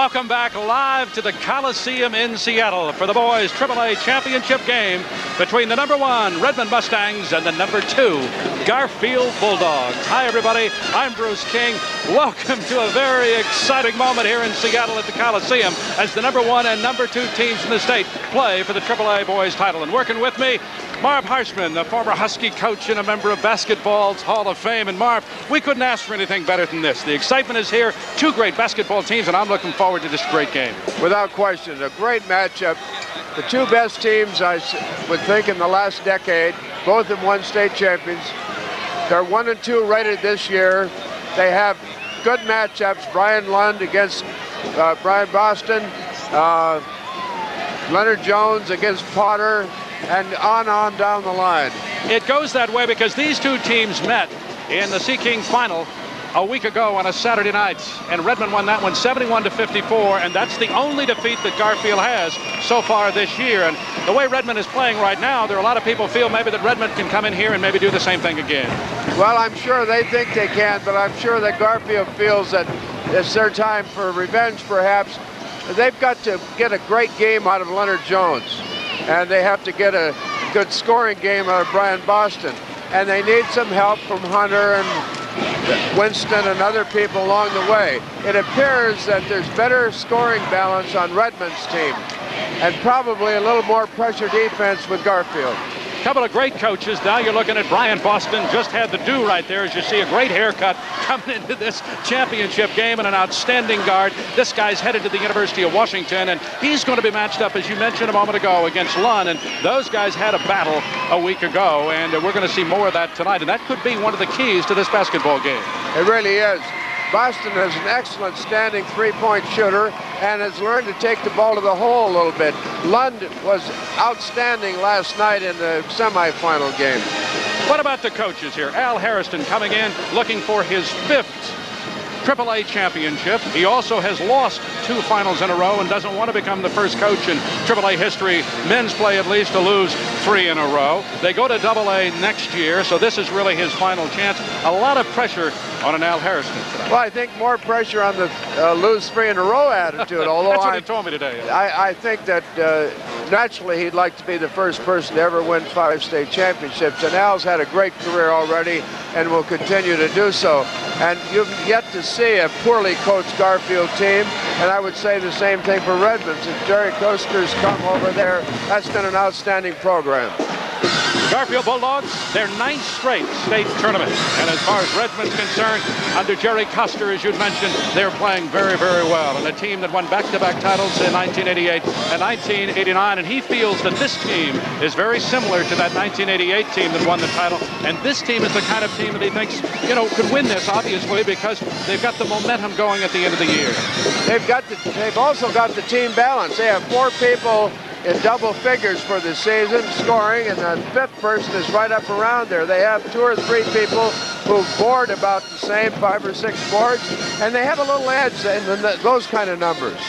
Welcome back live to the Coliseum in Seattle for the boys' AAA championship game between the #1 Redmond Mustangs and the #2 Garfield Bulldogs. Hi, everybody. I'm Bruce King. Welcome to a very exciting moment here in Seattle at the Coliseum as the #1 and #2 teams in the state play for the AAA boys title. And working with me, Marv Harshman, the former Husky coach and a member of basketball's Hall of Fame. And Marv, we couldn't ask for anything better than this. The excitement is here. Two great basketball teams, and I'm looking forward to this great game. Without question, a great matchup. The two best teams, I would think, in the last decade. Both have won state champions. They're 1 and 2 rated this year. They have good matchups. Brian Lund against Brian Boston. Leonard Jones against Potter. And on down the line. It goes that way because these two teams met in the Sea King final a week ago on a Saturday night, and Redmond won that one 71-54, and that's the only defeat that Garfield has so far this year. And the way Redmond is playing right now, there are a lot of people feel maybe that Redmond can come in here and maybe do the same thing again. Well, I'm sure they think they can, but I'm sure that Garfield feels that it's their time for revenge, perhaps. They've got to get a great game out of Leonard Jones. And they have to get a good scoring game out of Brian Boston. And they need some help from Hunter and Winston and other people along the way. It appears that there's better scoring balance on Redmond's team and probably a little more pressure defense with Garfield. Couple of great coaches. Now you're looking at Brian Boston. Just had the do right there as you see a great haircut coming into this championship game and an outstanding guard. This guy's headed to the University of Washington, and he's going to be matched up, as you mentioned a moment ago, against Lund. And those guys had a battle a week ago, and we're going to see more of that tonight. And that could be one of the keys to this basketball game. It really is. Boston is an excellent standing three-point shooter and has learned to take the ball to the hole a little bit. Lund was outstanding last night in the semifinal game. What about the coaches here? Al Harrison coming in looking for his 5th AAA championship. He also has lost 2 finals in a row and doesn't want to become the first coach in AAA history, men's play at least, to lose 3 in a row. They go to AA next year, so this is really his final chance. A lot of pressure on an Al Harrison tonight. Well, I think more pressure on the lose 3 in a row attitude. Although That's what he told me today. I think that naturally he'd like to be the first person to ever win 5 state championships. And Al's had a great career already and will continue to do so. And you've yet to see a poorly coached Garfield team. And I would say the same thing for Redmond. Since Jerry Koster's come over there, that's been an outstanding program. Garfield Bulldogs, their 9th straight state tournament. And as far as Redmond's concerned, under Jerry Koster, as you'd mentioned, they're playing very, very well. And a team that won back-to-back titles in 1988 and 1989. And he feels that this team is very similar to that 1988 team that won the title. And this team is the kind of team that he thinks, could win this, obviously, because they've got the momentum going at the end of the year. They've also got the team balance. They have 4 people in double figures for the season scoring, and the 5th person is right up around there. They have 2 or 3 people who board about the same, 5 or 6 boards, and they have a little edge in those kind of numbers.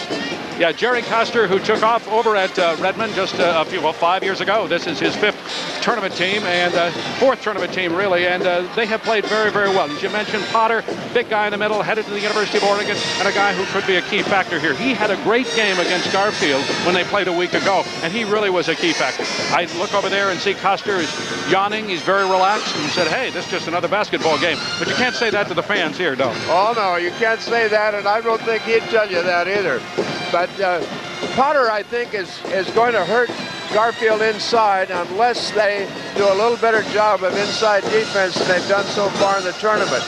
Yeah, Jerry Koster, who took off over at Redmond just 5 years ago. This is his 5th tournament team and 4th tournament team, really, and they have played very, very well. As you mentioned, Potter, big guy in the middle, headed to the University of Oregon, and a guy who could be a key factor here. He had a great game against Garfield when they played a week ago, and he really was a key factor. I look over there and see Koster is yawning. He's very relaxed and said, hey, this is just another basketball game. But you can't say that to the fans here, don't you? Oh, no, you can't say that, and I don't think he'd tell you that either. But Potter, I think, is going to hurt Garfield inside unless they do a little better job of inside defense than they've done so far in the tournament.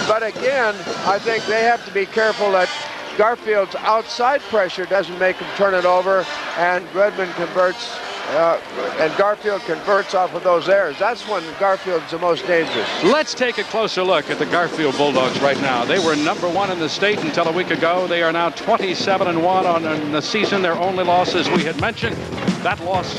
But again, I think they have to be careful that Garfield's outside pressure doesn't make them turn it over, and Redmond converts, and Garfield converts off of those errors. That's when Garfield's the most dangerous. Let's take a closer look at the Garfield Bulldogs right now. They were #1 in the state until a week ago. They are now 27-1 on the season. Their only loss, as we had mentioned, that loss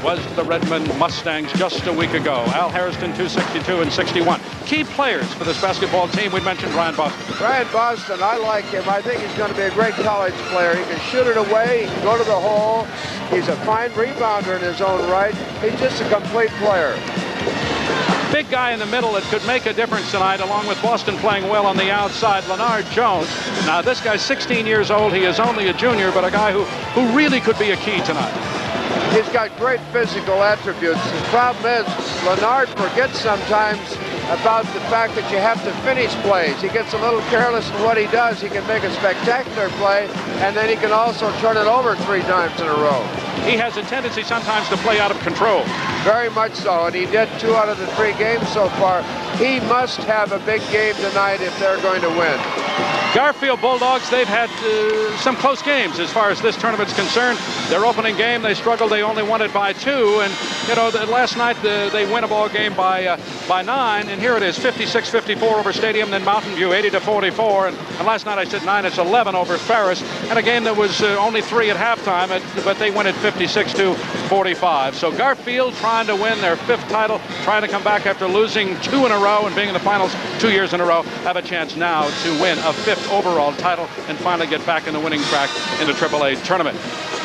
was the Redmond Mustangs just a week ago. Al Harrison, 262 and 61. Key players for this basketball team, we mentioned Brian Boston. Brian Boston, I like him. I think he's going to be a great college player. He can shoot it away, he can go to the hole. He's a fine rebounder in his own right. He's just a complete player. big guy in the middle that could make a difference tonight, along with Boston playing well on the outside, Leonard Jones. Now, this guy's 16 years old. He is only a junior, but a guy who really could be a key tonight. He's got great physical attributes. The problem is, Leonard forgets sometimes about the fact that you have to finish plays. He gets a little careless in what he does. He can make a spectacular play, and then he can also turn it over 3 times in a row. He has a tendency sometimes to play out of control. Very much so, and he did 2 out of the 3 games so far. He must have a big game tonight if they're going to win. Garfield Bulldogs, they've had some close games as far as this tournament's concerned. Their opening game, they struggled. They only won it by 2. And, you know, last night they win a ball game by 9. And here it is, 56-54 over Stadium, then Mountain View, 80-44. And last night I said 9, it's 11 over Ferris. And a game that was only 3 at halftime, but they win it 56-45. So Garfield trying to win their 5th title, trying to come back after losing 2 in a row and being in the finals 2 years in a row, have a chance now to win a 5th overall title and finally get back in the winning track in the AAA tournament.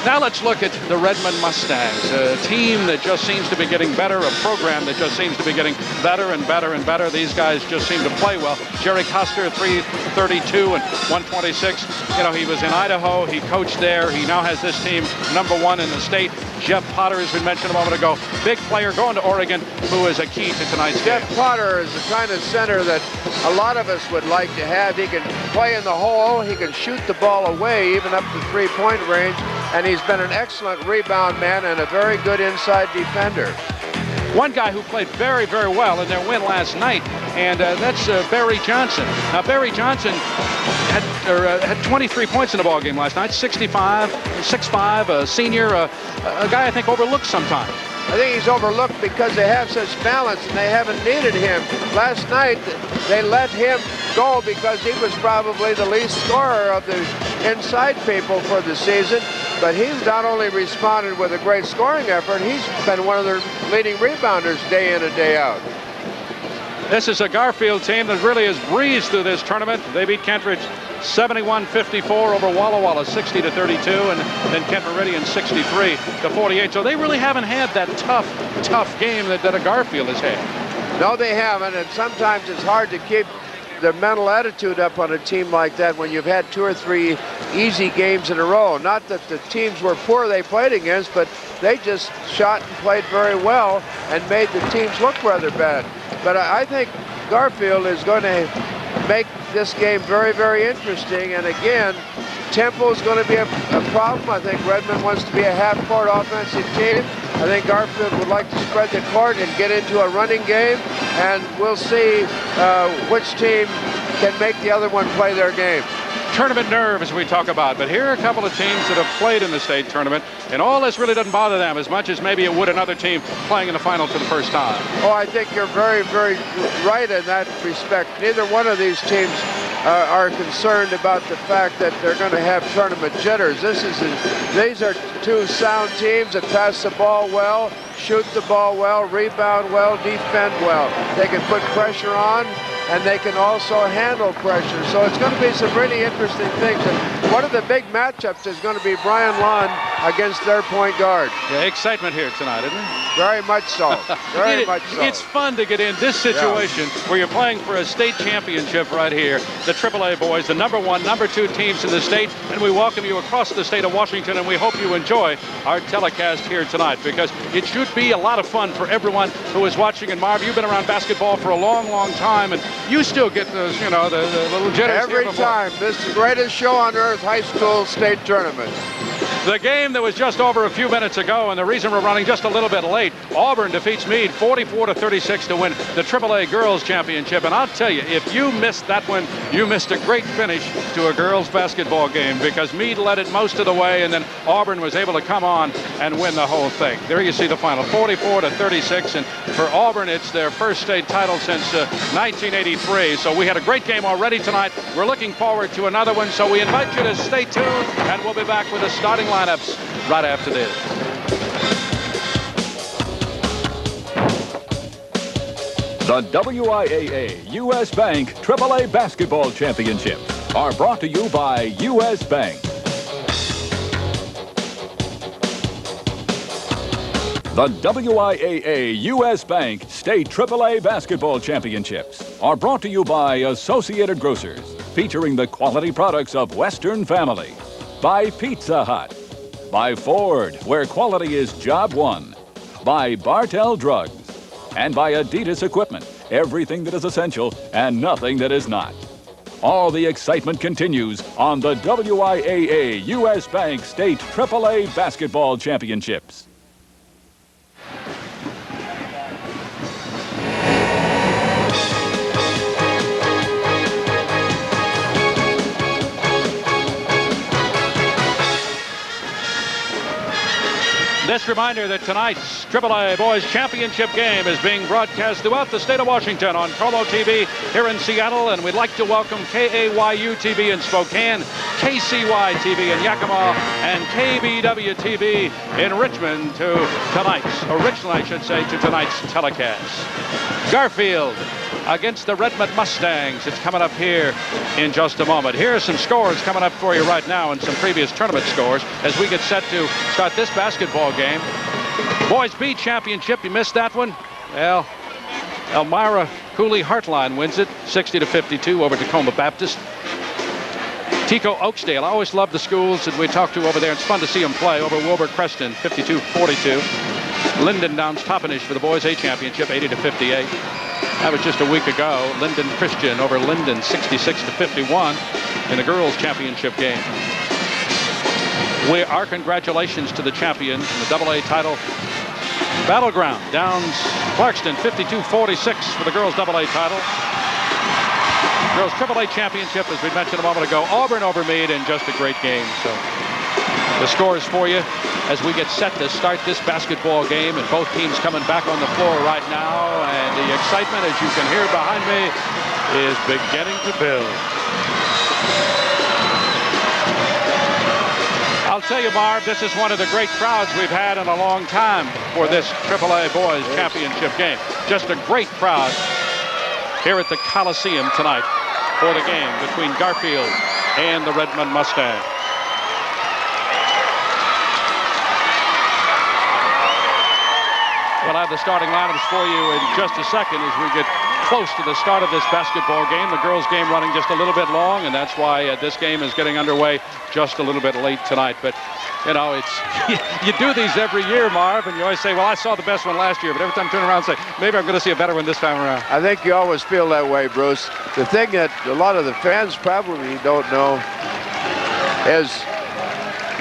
Now let's look at the Redmond Mustangs, a team that just seems to be getting better, a program that just seems to be getting better and better and better. These guys just seem to play well. Jerry Custer, 332 and 126. You know, he was in Idaho. He coached there. He now has this team #1 in the state. Jeff Potter, as we mentioned a moment ago, big player going to Oregon, who is a key to tonight's game. Jeff Potter is the kind of center that a lot of us would like to have. He can play in the hole. He can shoot the ball away, even up to 3-point range. And he's been an excellent rebound man and a very good inside defender. One guy who played very, very well in their win last night, and that's Barry Johnson. Now, Barry Johnson had 23 points in the ball game last night, 6'5", a senior, a guy I think overlooked sometimes. I think he's overlooked because they have such balance and they haven't needed him. Last night, they let him go because he was probably the least scorer of the inside people for the season. But he's not only responded with a great scoring effort, he's been one of their leading rebounders day in and day out. This is a Garfield team that really has breezed through this tournament. They beat Kentridge 71-54 over Walla Walla, 60-32, and then Kent Meridian 63-48. So they really haven't had that tough game that a Garfield has had. No, they haven't, and sometimes it's hard to keep the mental attitude up on a team like that when you've had 2 or 3 easy games in a row. Not that the teams were poor they played against, but they just shot and played very well and made the teams look rather bad. But I think Garfield is going to make this game very, very interesting. And again, tempo is going to be a problem. I think Redmond wants to be a half-court offensive team. I think Garfield would like to spread the court and get into a running game. And we'll see which team can make the other one play their game. Tournament nerve, as we talk about, but here are a couple of teams that have played in the state tournament, and all this really doesn't bother them as much as maybe it would another team playing in the final for the first time. Oh, I think you're very, very right in that respect. Neither one of these teams are concerned about the fact that they're going to have tournament jitters. These are 2 sound teams that pass the ball well, shoot the ball well, rebound well, defend well. They can put pressure on, and they can also handle pressure. So it's going to be some really interesting things. And one of the big matchups is going to be Brian Lund against their point guard. Yeah, excitement here tonight, isn't it? Very much so. Very much so. It's fun to get in this situation where you're playing for a state championship right here. The AAA boys, the #1, #2 teams in the state, and we welcome you across the state of Washington, and we hope you enjoy our telecast here tonight because it should be a lot of fun for everyone who is watching. And Marv, you've been around basketball for a long, long time, and you still get those, you know, the little jitters every time. This is the greatest show on earth, high school state tournament. The game that was just over a few minutes ago, and the reason we're running just a little bit late, Auburn defeats Meade 44-36 to win the AAA Girls Championship. And I'll tell you, if you missed that one, you missed a great finish to a girls basketball game because Meade led it most of the way, and then Auburn was able to come on and win the whole thing. There you see the final, 44-36, and for Auburn, it's their first state title since 1983. So we had a great game already tonight. We're looking forward to another one, so we invite you to stay tuned, and we'll be back with the starting lineups right after this. The WIAA U.S. Bank AAA Basketball Championships are brought to you by U.S. Bank. The WIAA U.S. Bank State AAA Basketball Championships are brought to you by Associated Grocers, featuring the quality products of Western Family. By Pizza Hut. By Ford, where quality is job one. By Bartell Drugs. And by Adidas Equipment, everything that is essential and nothing that is not. All the excitement continues on the WIAA U.S. Bank State AAA Basketball Championships. This reminder that tonight's AAA Boys Championship game is being broadcast throughout the state of Washington on Colo TV here in Seattle, and we'd like to welcome KAYU TV in Spokane, KCY TV in Yakima, and KBW TV in Richmond to tonight's telecast. Garfield against the Redmond Mustangs. It's coming up here in just a moment. Here are some scores coming up for you right now and some previous tournament scores as we get set to start this basketball game. Boys B championship, you missed that one? Well, Elmira Cooley Heartline wins it 60-52 over Tacoma Baptist. Tico Oakdale, I always love the schools that we talk to over there. It's fun to see them play over Wilbur Creston 52-42. Linden Downs Toppenish for the Boys A championship 80-58. That was just a week ago. Linden Christian over Linden 66-51 in the girls championship game. Our congratulations to the champions in the AA title battleground. Downs Clarkston 52-46 for the girls AA title. Girls AAA championship, as we mentioned a moment ago, Auburn over Meade in just a great game. So the scores for you as we get set to start this basketball game, and both teams coming back on the floor right now, and the excitement, as you can hear behind me, is beginning to build. I'll tell you, Marv, this is one of the great crowds we've had in a long time for this AAA Boys Championship game. Just a great crowd here at the Coliseum tonight for the game between Garfield and the Redmond Mustangs. We'll have the starting lineups for you in just a second as we get close to the start of this basketball game. The girls' game running just a little bit long, and that's why this game is getting underway just a little bit late tonight. But, you know, it's you do these every year, Marv, and you always say, well, I saw the best one last year. But every time I turn around and say, maybe I'm going to see a better one this time around. I think you always feel that way, Bruce. The thing that a lot of the fans probably don't know is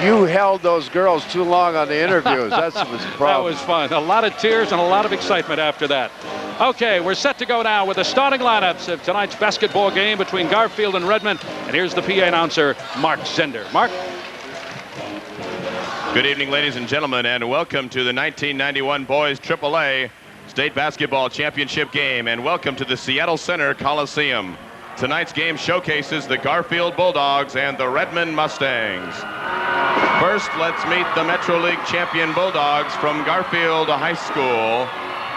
you held those girls too long on the interviews. That's the problem. That was fun. A lot of tears and a lot of excitement after that. Okay, we're set to go now with the starting lineups of tonight's basketball game between Garfield and Redmond. And here's the PA announcer, Mark Zender. Mark? Good evening, ladies and gentlemen, and welcome to the 1991 Boys AAA State Basketball Championship game, and welcome to the Seattle Center Coliseum. Tonight's game showcases the Garfield Bulldogs and the Redmond Mustangs. First, let's meet the Metro League champion Bulldogs from Garfield High School.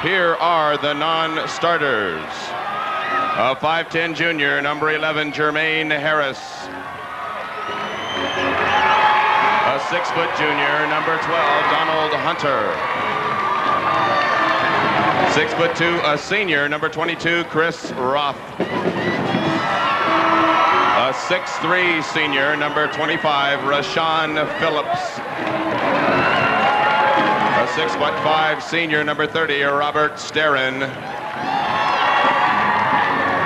Here are the non-starters. A 5'10" junior, number 11, Jermaine Harris. A 6-foot junior, number 12, Donald Hunter. 6'2", a senior, number 22, Chris Roth. A 6'3" senior, number 25, Rashawn Phillips. A 6'5" senior, number 30, Robert Sterren.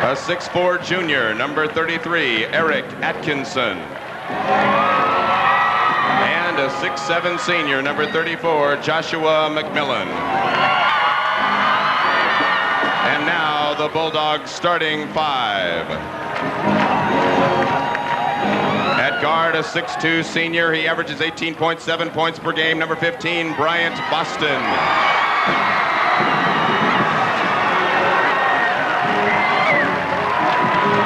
A 6'4" junior, number 33, Eric Atkinson. And a 6'7" senior, number 34, Joshua McMillan. And now the Bulldogs starting five. At guard, a 6'2" senior. He averages 18.7 points per game. Number 15, Bryant Boston.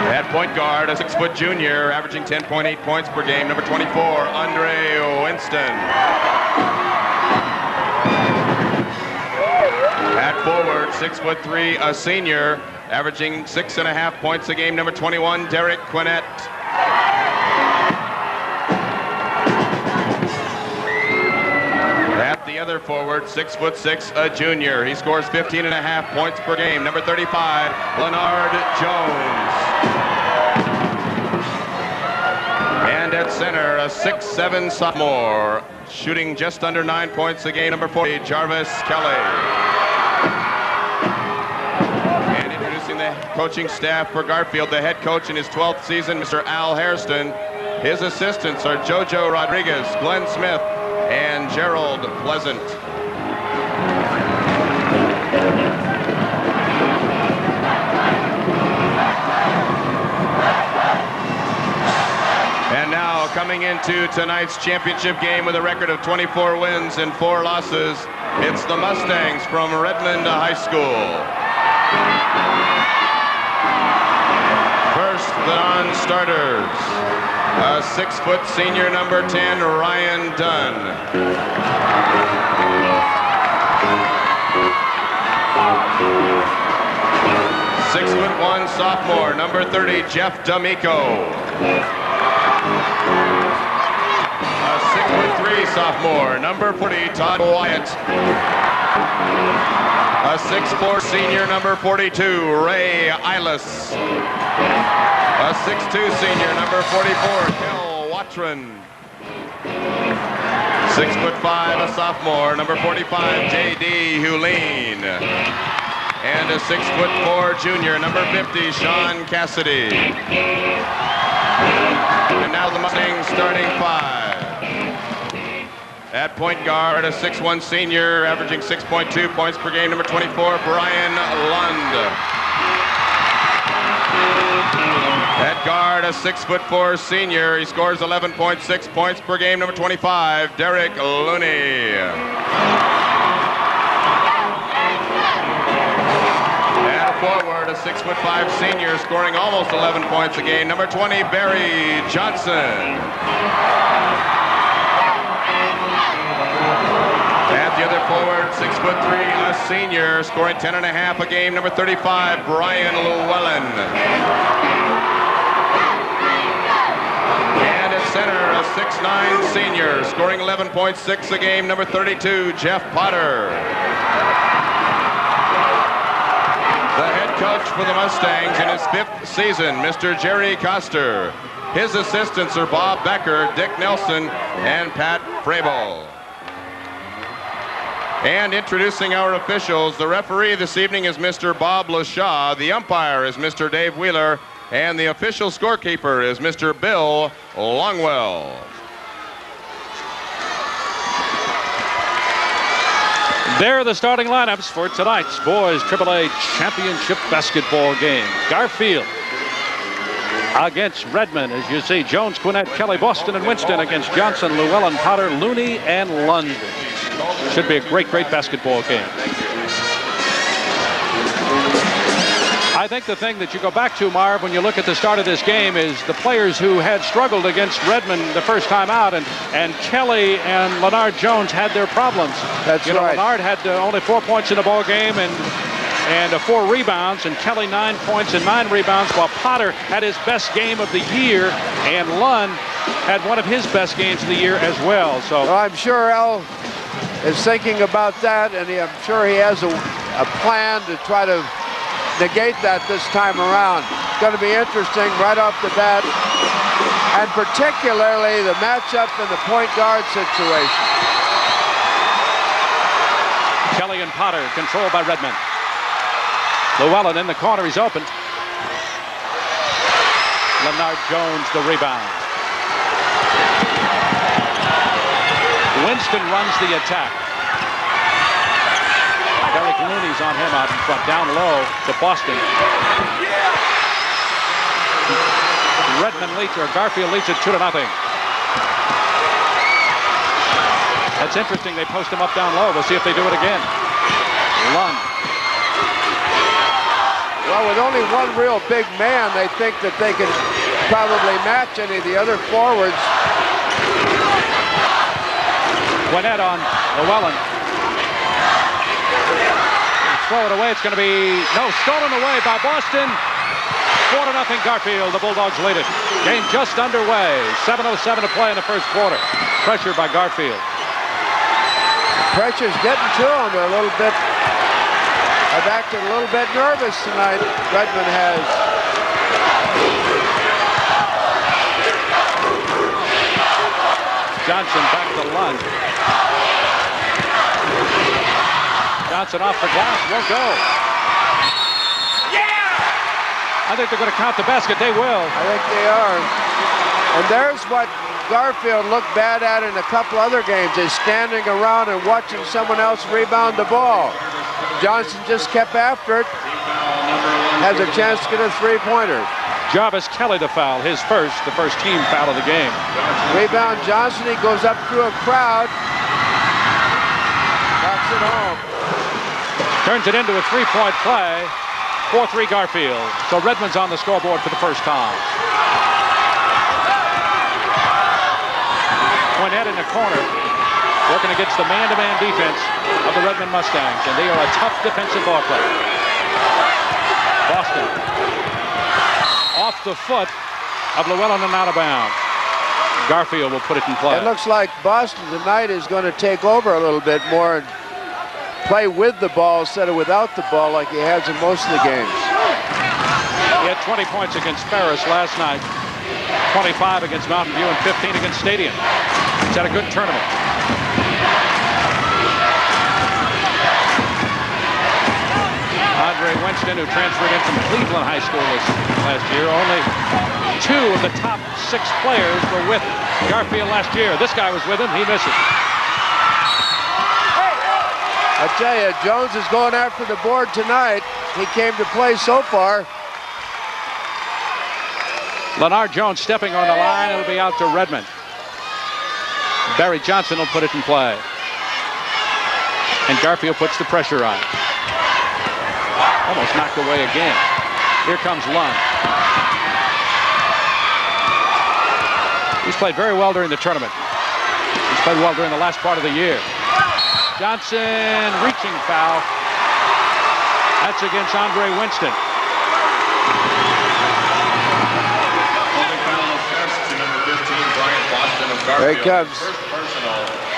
At point guard, a 6-foot junior, averaging 10.8 points per game. Number 24, Andre Winston. At forward, 6'3", a senior, averaging 6.5 points a game. Number 21, Derek Quinnett. At the other forward, 6'6", a junior. He scores 15.5 points per game. Number 35, Leonard Jones. And at center, a 6'7" sophomore, shooting just under 9 points a game. Number 40, Jarvis Kelly. And introducing the coaching staff for Garfield, the head coach in his 12th season, Mr. Al Hairston. His assistants are Jojo Rodriguez, Glenn Smith, and Gerald Pleasant. And now coming into tonight's championship game with a record of 24 wins and 4 losses, it's the Mustangs from Redmond High School. First, the non-starters. A 6-foot senior, number 10, Ryan Dunn. "6'1" sophomore, number 30, Jeff D'Amico. A 6'3" sophomore, number 40, Todd Wyatt. A 6'4" senior, number 42, Ray Eilis. A 6'2" senior, number 44, Kel Watron. 6'5", a sophomore, number 45, J.D. Huline. And a 6'4" junior, number 50, Sean Cassidy. And now the Mustangs starting 5. At point guard, a 6'1" senior, averaging 6.2 points per game, number 24, Brian Lund. At guard, a 6'4" senior. He scores 11.6 points per game, number 25, Derek Looney. At forward, a 6'5" senior, scoring almost 11 points a game, number 20, Barry Johnson. At the other forward, 6'3", a senior, scoring 10.5 a game, number 35, Brian Llewellyn. And at center, a 6'9" senior, scoring 11.6 a game, number 32, Jeff Potter. The head coach for the Mustangs in his 5th season, Mr. Jerry Coster. His assistants are Bob Becker, Dick Nelson, and Pat Frabel. And introducing our officials, the referee this evening is Mr. Bob LaShaw, the umpire is Mr. Dave Wheeler, and the official scorekeeper is Mr. Bill Longwell. There are the starting lineups for tonight's Boys AAA Championship basketball game. Garfield against Redmond, as you see, Jones, Quinnett, Kelly, Boston, and Winston against Johnson, Llewellyn, Potter, Looney, and Lund. Should be a great, great basketball game. I think the thing that you go back to, Marv, when you look at the start of this game is the players who had struggled against Redmond the first time out, and Kelly and Leonard Jones had their problems. That's right. Leonard had only 4 points in the ball game and 4 rebounds, and Kelly 9 points and 9 rebounds, while Potter had his best game of the year, and Lund had one of his best games of the year as well. So well, I'm sure Al is thinking about that, and I'm sure he has a plan to try to negate that this time around. It's going to be interesting right off the bat, and particularly the matchup in the point guard situation. Kelly and Potter controlled by Redmond. Llewellyn in the corner, he's open. Leonard Jones the rebound. Winston runs the attack. Derek Looney's on him out in front, down low to Boston. Redmond leads, or Garfield leads it 2-0. That's interesting. They post him up down low. We'll see if they do it again. Lund. Well, with only one real big man, they think that they can probably match any of the other forwards. Quinnett on Llewellyn. Throw it away. It's going to be, stolen away by Boston. 4-0 Garfield. The Bulldogs lead it. Game just underway. 7:07 to play in the first quarter. Pressure by Garfield. pressure's getting to them. They're a little bit, I've acted a little bit nervous tonight. Redmond has. Johnson back to Lund. Johnson off the glass, won't go. I think they're going to count the basket. They will. I think they are. And there's what Garfield looked bad at in a couple other games, is standing around and watching someone else rebound the ball. Johnson just kept after it. Has a chance to get a three-pointer. Jarvis Kelly to foul, the first team foul of the game. Rebound Johnson, he goes up through a crowd. Knocks it home. Turns it into a three-point play. 4-3 Garfield. So Redmond's on the scoreboard for the first time. Quinette in the corner, working against the man-to-man defense of the Redmond Mustangs, and they are a tough defensive ball player. Boston off the foot of Llewellyn and out of bounds. Garfield will put it in play. It looks like Boston tonight is going to take over a little bit more and play with the ball instead of without the ball like he has in most of the games. He had 20 points against Ferris last night, 25 against Mountain View, and 15 against Stadium. He's had a good tournament. Andre Winston, who transferred in from Cleveland High School last year, only 2 of the top 6 players were with Garfield last year. This guy was with him, he misses. I tell you, Jones is going after the board tonight. He came to play so far. Leonard Jones stepping on the line. It'll be out to Redmond. Barry Johnson will put it in play. And Garfield puts the pressure on. Almost knocked away again. Here comes Lund. He's played very well during the tournament. He's played well during the last part of the year. Johnson reaching foul. That's against Andre Winston. There he comes.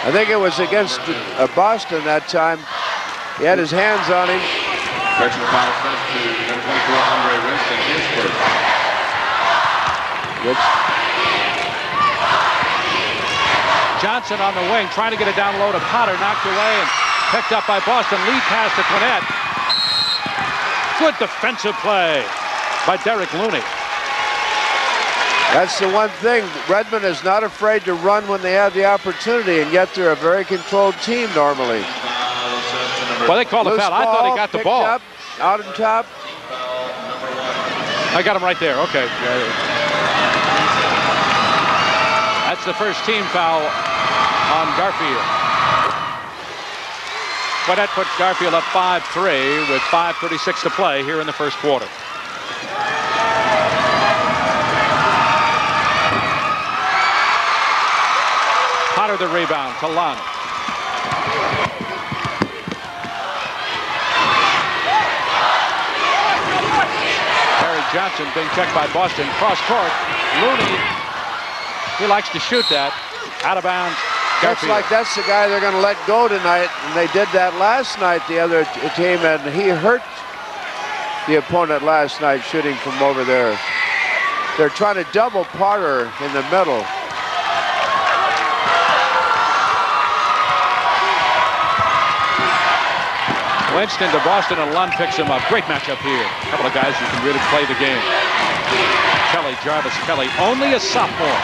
I think it was against Boston that time. He had his hands on him. Personal foul sent to number 24, Andre Winston, his first. Johnson on the wing, trying to get it down low to Potter, knocked away and picked up by Boston. Lead pass to Quinette. Good defensive play by Derek Looney. That's the one thing. Redmond is not afraid to run when they have the opportunity, and yet they're a very controlled team normally. Well, they called a foul. I thought he got the ball. Up, out on top. I got him right there. Okay. That's the first team foul on Garfield. Quinette puts Garfield up 5-3 with 5:36 to play here in the first quarter. Potter the rebound to Lund. Barry Johnson being checked by Boston. Cross court. Looney. He likes to shoot that. Out of bounds. Looks like that's the guy they're going to let go tonight, and they did that last night, the other team, and he hurt the opponent last night shooting from over there. They're trying to double Potter in the middle. Winston to Boston, and Lund picks him up. Great matchup here. A couple of guys who can really play the game. Kelly, Jarvis Kelly, only a sophomore.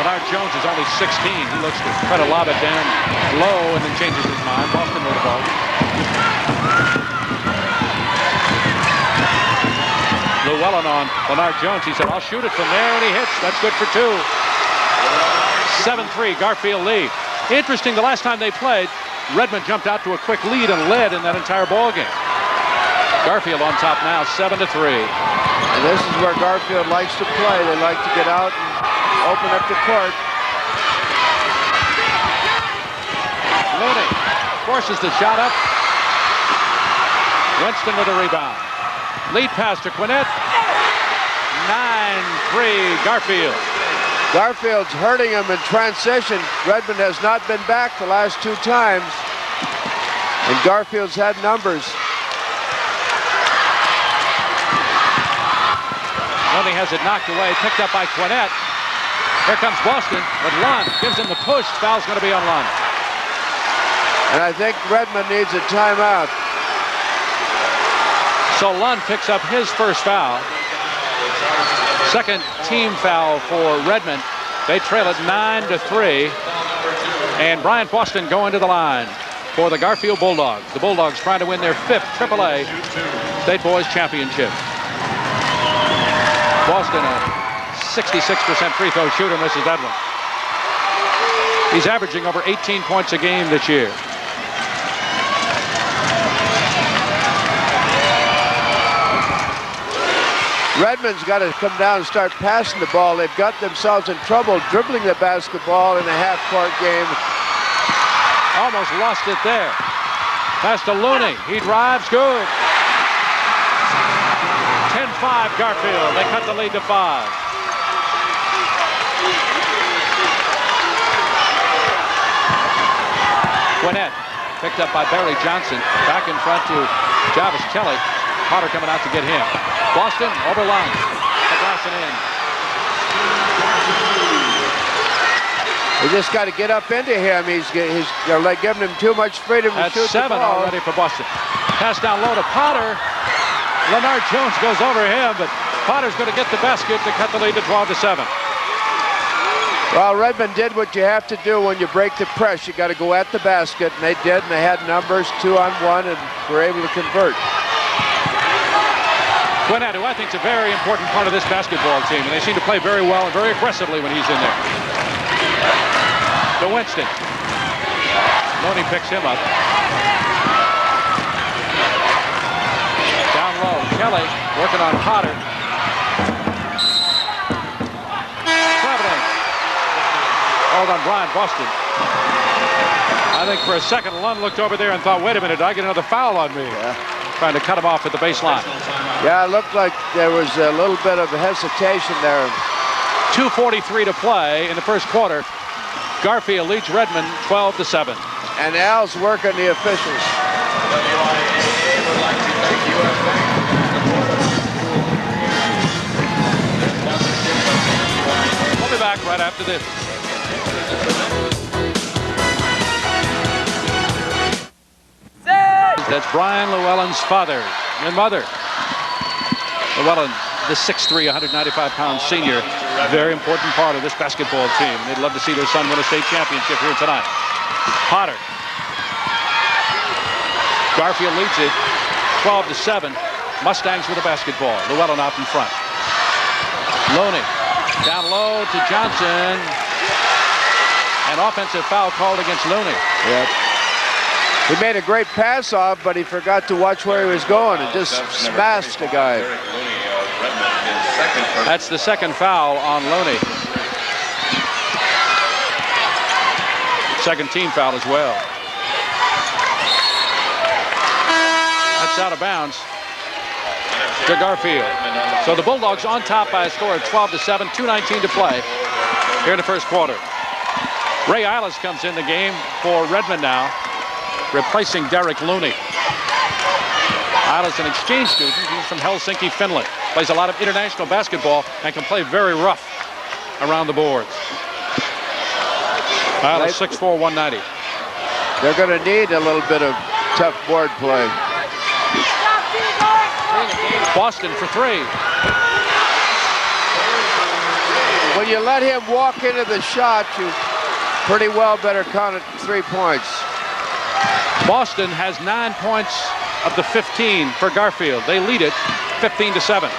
Leonard Jones is only 16. He looks to try to lob it down low and then changes his mind. Boston with the ball. Llewellyn on Leonard Jones. He said, I'll shoot it from there, and he hits. That's good for 2. 7-3, Garfield lead. Interesting, the last time they played, Redmond jumped out to a quick lead and led in that entire ball game. Garfield on top now, 7-3. And this is where Garfield likes to play. They like to get out and open up the court. Looney forces the shot up. Winston with a rebound. Lead pass to Quinette. 9-3 Garfield. Garfield's hurting him in transition. Redmond has not been back the last 2 times. And Garfield's had numbers. Looney has it knocked away, picked up by Quinnett. Here comes Boston, but Lund gives him the push. Foul's going to be on Lund. And I think Redmond needs a timeout. So Lund picks up his first foul. Second team foul for Redmond. They trail it 9-3. And Brian Boston going to the line for the Garfield Bulldogs. The Bulldogs trying to win their 5th AAA State Boys Championship. Boston, a 66% free throw shooter, misses that one. He's averaging over 18 points a game this year. Redmond's got to come down and start passing the ball. They've got themselves in trouble dribbling the basketball in a half-court game. Almost lost it there. Pass to Looney. He drives, good. 10-5 Garfield. They cut the lead to 5. Quinnett picked up by Barry Johnson. Back in front to Jarvis Kelly. Potter coming out to get him. Boston over line. The glass and in. They just got to get up into him. They're like giving him too much freedom to shoot 7 the ball. already for Boston. Pass down low to Potter. Leonard Jones goes over him, but Potter's going to get the basket to cut the lead to 12-7. Well, Redmond did what you have to do when you break the press. You got to go at the basket, and they did, and they had numbers 2-on-1 and were able to convert. Quinnett, who I think is a very important part of this basketball team, and they seem to play very well and very aggressively when he's in there. To Winston. Looney picks him up. Down low, Kelly working on Potter. Traveling. Hold on Brian Boston. I think for a second Lund looked over there and thought, wait a minute, did I get another foul on me? Yeah. Trying to cut him off at the baseline. Yeah, it looked like there was a little bit of hesitation there. 2:43 to play in the first quarter. Garfield leads Redmond 12-7. And Al's working the officials. We'll be back right after this. That's Brian Llewellyn's father and mother. Llewellyn, the 6'3", 195-pound senior, very important part of this basketball team. They'd love to see their son win a state championship here tonight. Potter. Garfield leads it 12-7. Mustangs with the basketball. Llewellyn out in front. Looney down low to Johnson. An offensive foul called against Looney. Yep. He made a great pass off, but he forgot to watch where he was going and just smashed the guy. That's the second foul on Looney. Second team foul as well. That's out of bounds to Garfield. So the Bulldogs on top by a score of 12-7, 2:19 to play here in the first quarter. Ray Eilis comes in the game for Redmond now, replacing Derek Looney. Eilis, an exchange student. He's from Helsinki, Finland. Plays a lot of international basketball and can play very rough around the boards. Eilis, 6'4", 190. They're going to need a little bit of tough board play. Boston for 3. When you let him walk into the shot, you pretty well better count it 3 points. Boston has 9 points of the 15 for Garfield. They lead it 15-7.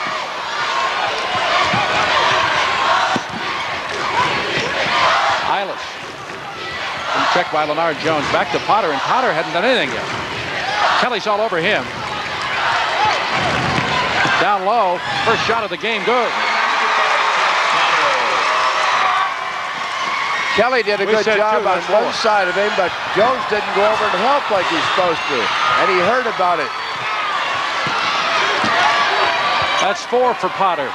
Eilis. Checked by Leonard Jones. Back to Potter, and Potter hadn't done anything yet. Kelly's all over him. Down low. First shot of the game, good. Kelly did a good job on one side of him, but Jones didn't go over and help like he's supposed to, and he heard about it. That's 4 for Potter.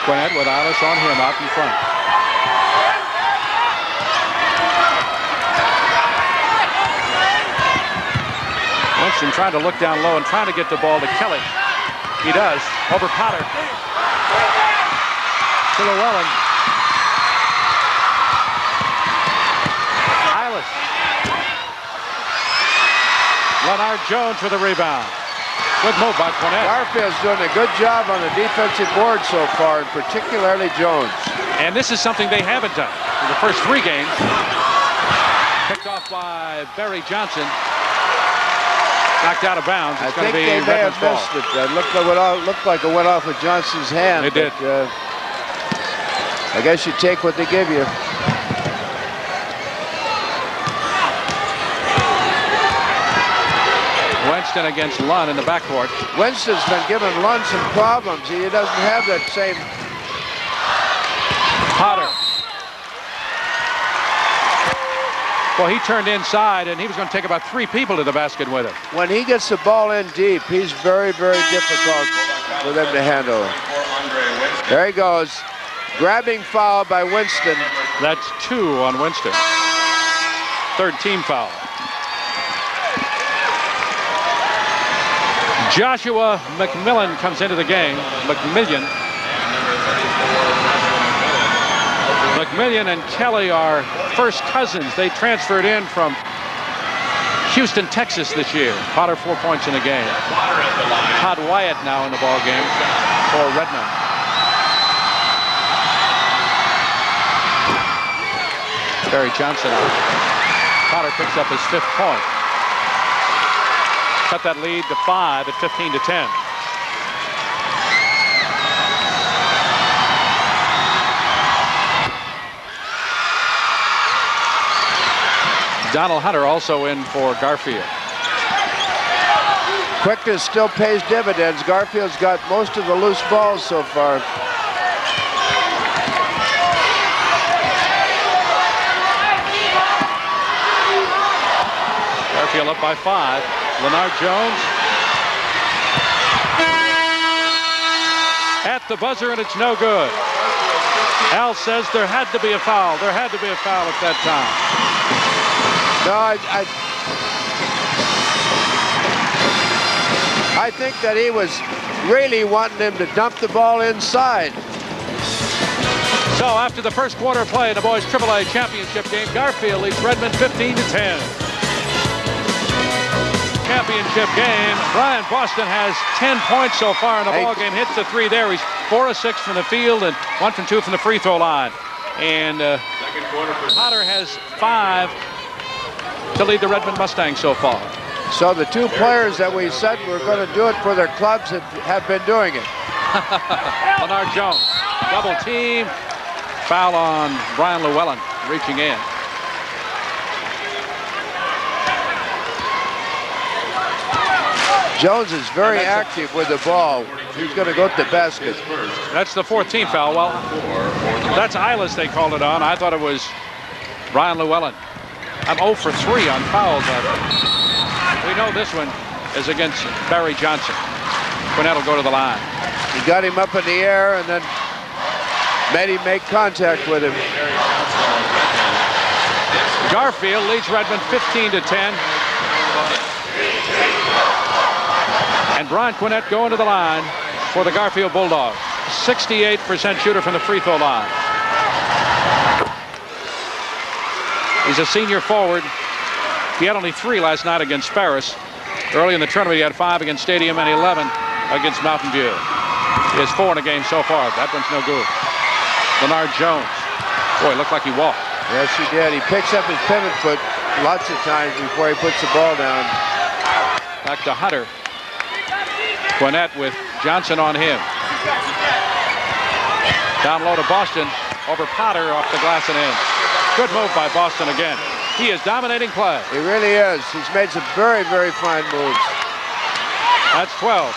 Gwinnett with Alice on him out in front. Winston trying to look down low and trying to get the ball to Kelly. He does. Over Potter. To Llewellyn. Eilis. Leonard Jones for the rebound. Good move by Gwinnett. Garfield's doing a good job on the defensive board so far, and particularly Jones. And this is something they haven't done in the first 3 games. Picked off by Barry Johnson. Knocked out of bounds. It's going to be they may have missed it. It looked like it went off with Johnson's hand. It did. I guess you take what they give you. Winston against Lunn in the backcourt. Winston's been giving Lunn some problems. He doesn't have that same. Potter. Well, he turned inside, and he was going to take about 3 people to the basket with him. When he gets the ball in deep, he's very, very difficult for them to handle. There he goes. Grabbing foul by Winston. That's 2 on Winston. 3rd team foul. Joshua McMillan comes into the game. McMillan and Kelly are first cousins. They transferred in from Houston, Texas this year. Potter 4 points in the game. Todd Wyatt now in the ball game for Redmond. Barry Johnson. Potter picks up his 5th point. Cut that lead to 5 at 15-10. Donald Hunter also in for Garfield. Quickness still pays dividends. Garfield's got most of the loose balls so far. Garfield up by 5. Leonard Jones. At the buzzer, and it's no good. Al says there had to be a foul. There had to be a foul at that time. No, I think that he was really wanting him to dump the ball inside. So after the first quarter of play in the boys AAA championship game, Garfield leads Redmond 15-10. Championship game. Brian Boston has 10 points so far in the ball game. Hits the 3 there. He's 4 of 6 from the field and 1 from 2 from the free throw line. And Potter has 5 to lead the Redmond Mustangs so far. So the 2 players that we said were going to do it for their clubs have been doing it. Leonard Jones, double team. Foul on Brian Llewellyn, reaching in. Jones is very active with the ball. He's going to go to the basket. That's the 4th team foul. Well, that's Eilis they called it on. I thought it was Brian Llewellyn. I'm 0 for 3 on fouls. We know this one is against Barry Johnson. Gwinnett will go to the line. He got him up in the air and then made him make contact with him. Garfield leads Redmond 15-10. And Brian Gwinnett going to the line for the Garfield Bulldogs. 68% shooter from the free throw line. He's a senior forward. He had only 3 last night against Ferris. Early in the tournament, he had 5 against Stadium and 11 against Mountain View. He has 4 in the game so far. That one's no good. Leonard Jones. Boy, it looked like he walked. Yes, he did. He picks up his pivot foot lots of times before he puts the ball down. Back to Hunter. Gwinnett with Johnson on him. Down low to Boston. Over Potter off the glass and in. Good move by Boston again. He is dominating play. He really is. He's made some very, very fine moves. That's 12.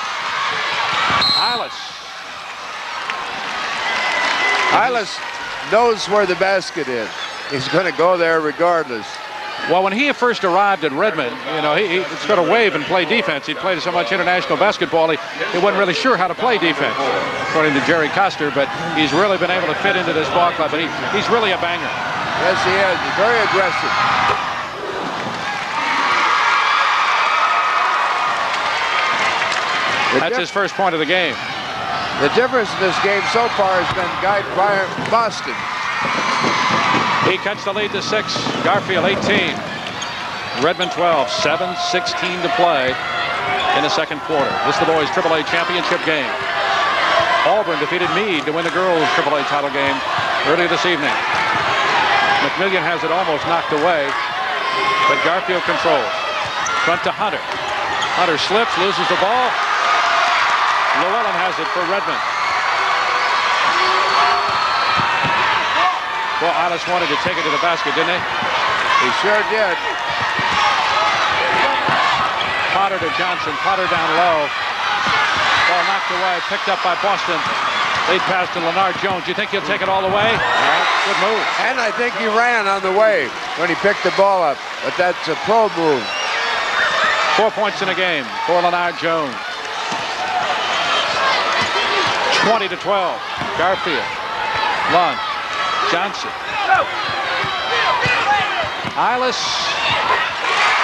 Eilis knows where the basket is. He's going to go there regardless. Well, when he first arrived at Redmond, you know, he sort of wave and play defense. He'd played so much international basketball, he wasn't really sure how to play defense, according to Jerry Coster, but he's really been able to fit into this ball club, and he's really a banger. Yes, he is. He's very aggressive. That's his first point of the game. The difference in this game so far has been guy Boston. He cuts the lead to 6. Garfield 18. Redmond 12. 7:16 to play in the second quarter. This is the boys' AAA championship game. Auburn defeated Meade to win the girls' AAA title game earlier this evening. McMillian has it almost knocked away, but Garfield controls. Front to Hunter. Hunter slips, loses the ball. Llewellyn has it for Redmond. Well, Alice wanted to take it to the basket, didn't he? He sure did. Potter to Johnson. Potter down low. Ball knocked away, picked up by Boston. Lead pass to Leonard Jones. You think he'll take it all the way? Good move. And I think he ran on the way when he picked the ball up. But that's a pro move. 4 points in a game for Leonard Jones. 20-12. Garfield. Lund. Johnson. Eilis.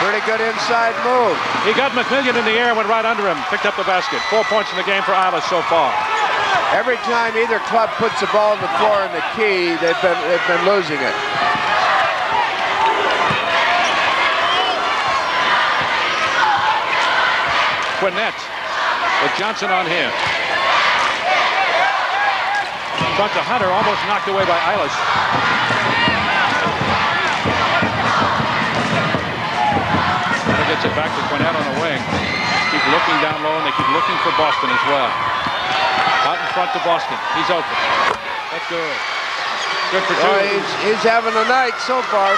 Pretty good inside move. He got McMillian in the air, went right under him, picked up the basket. 4 points in the game for Eilis so far. Every time either club puts the ball on the floor in the key, they've been losing it. Quinnett with Johnson on him. Front to Hunter, almost knocked away by Eilis. Hunter gets it back to Quinnett on the wing. Keep looking down low, and they keep looking for Boston as well. Out in front to Boston. He's open. That's good. Good for two. Oh, he's having a night so far.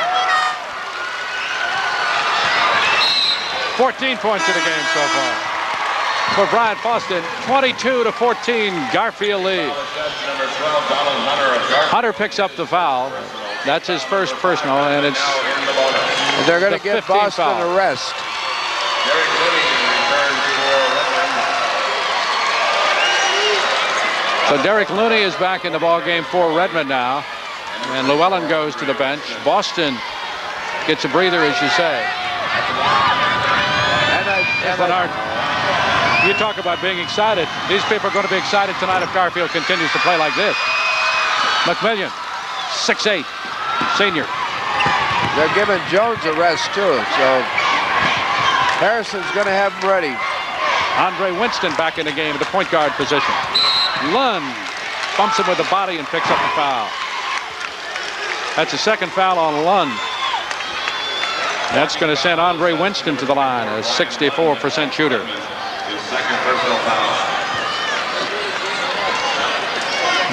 14 points in the game so far. For Bryant Boston, 22-14, Garfield lead. Hunter picks up the foul. That's his first personal, and it's they're going to get Boston a rest. So Derek Looney is back in the ball game for Redmond now, and Llewellyn goes to the bench. Boston gets a breather, as you say. And Leonard. You talk about being excited. These people are going to be excited tonight if Garfield continues to play like this. McMillian, 6'8", senior. They're giving Jones a rest, too, so Harrison's going to have him ready. Andre Winston back in the game at the point guard position. Lund bumps him with the body and picks up the foul. That's the second foul on Lund. That's going to send Andre Winston to the line, a 64% shooter. Second personal foul.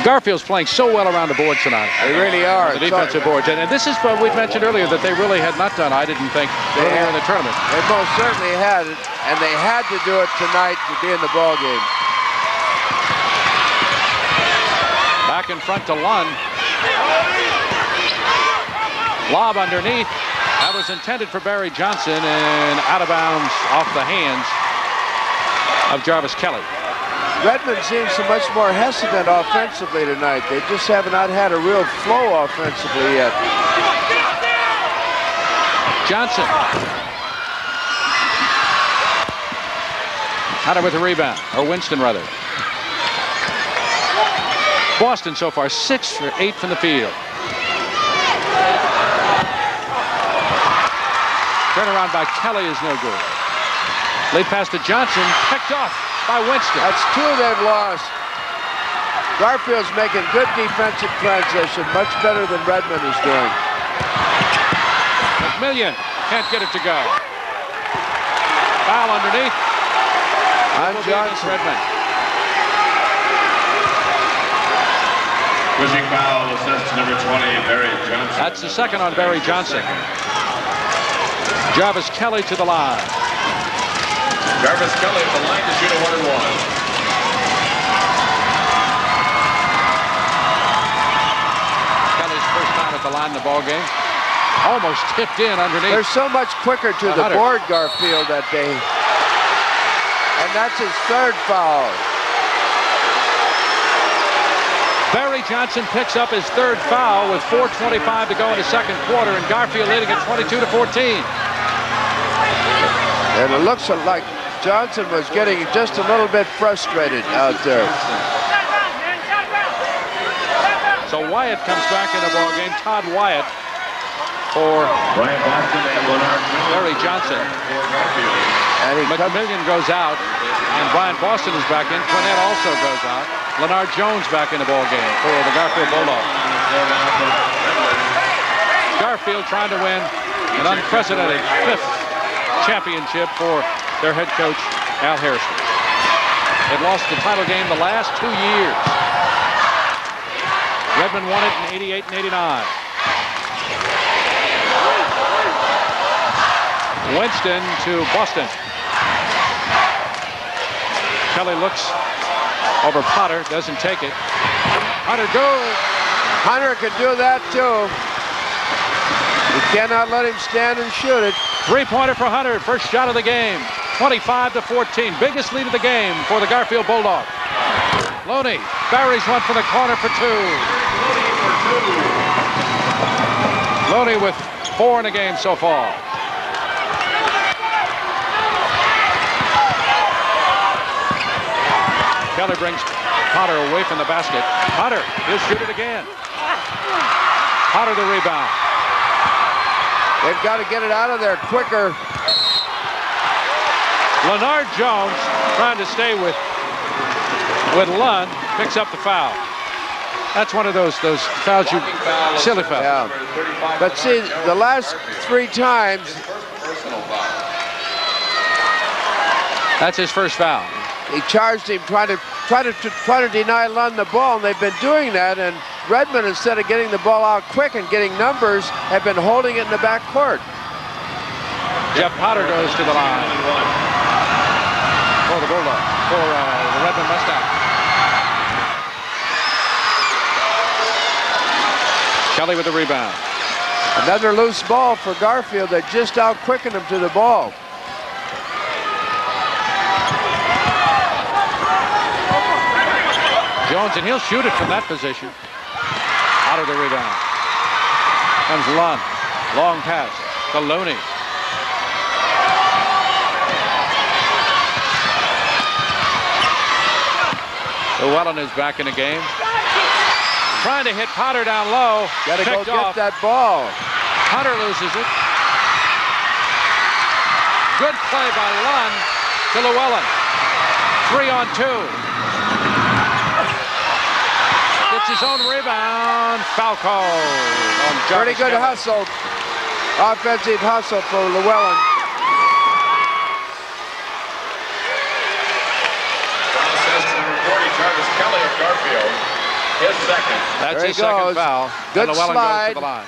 Garfield's playing so well around the board tonight. They really are. The defensive boards. And this is what we mentioned earlier that they really had not done, I didn't think, earlier in the tournament. They most certainly had it, and they had to do it tonight to be in the ball game. Back in front to Lund. Lob underneath. That was intended for Barry Johnson and out of bounds off the hands of Jarvis Kelly. Redmond seems so much more hesitant offensively tonight. They just have not had a real flow offensively yet. Johnson. Hunter with a rebound, or Winston rather. Boston so far 6 for 8 from the field. Turnaround by Kelly is no good. Lead pass to Johnson, picked off by Winston. That's 2 they've lost. Garfield's making good defensive transition, much better than Redmond is doing. McMillian can't get it to go. Foul underneath. On Johnson. Redmond. Pushing foul assessed to number 20, Barry Johnson. That's the second on Barry Johnson. Jarvis Kelly to the line. Jarvis Kelly at the line to shoot a 1-and-1. Kelly's first time at the line in the ball game. Almost tipped in underneath. They're so much quicker to the Hunter. board, Garfield, that day. And that's his third foul. Barry Johnson picks up his third foul with 4:25 to go in the second quarter, and Garfield leading at 22-14. And it looks like Johnson was getting just a little bit frustrated out there. So Wyatt comes back in the ball game. Todd Wyatt for Barry Johnson. And he McMillian goes out, and Brian Boston is back in. Quinnett also goes out. Leonard Jones back in the ball game for the Garfield Bulldogs. Garfield trying to win an unprecedented 5th championship for their head coach, Al Harrison. They've lost the title game the last 2 years. Redmond won it in 88 and 89. Winston to Boston. Kelly looks over Potter, doesn't take it. Hunter goes. Hunter can do that too. You cannot let him stand and shoot it. Three-pointer for Hunter, first shot of the game. 25-14, biggest lead of the game for the Garfield Bulldogs. Loney buries one from the corner for 2. Loney with 4 in the game so far. Kelly brings Potter away from the basket. Potter, he'll shoot it again. Potter the rebound. They've got to get it out of there quicker. Leonard Jones trying to stay with Lund, picks up the foul. That's one of those fouls you silly foul. Yeah. But see, the last 3 times. That's his first foul. He charged him trying to deny Lund the ball, and they've been doing that. And Redmond, instead of getting the ball out quick and getting numbers, have been holding it in the back court. Jeff Potter goes to the line for the Bulldogs, for the Redmond Mustangs. Kelly with the rebound. Another loose ball for Garfield. They just out-quickened him to the ball. Jones, and he'll shoot it from that position. Out of the rebound. Comes Lund. Long pass to Loney. Llewellyn is back in the game. Trying to hit Potter down low. Got to go Picked get off. that ball. Potter loses it. Good play by Lund to Llewellyn. 3 on 2. Gets his own rebound. Foul call on Pretty Jarvis good Kelly. hustle. Offensive hustle for Llewellyn. Jarvis Kelly of Garfield, his second. That's There his he second goes. foul. Good and Llewellyn slide. goes to the line.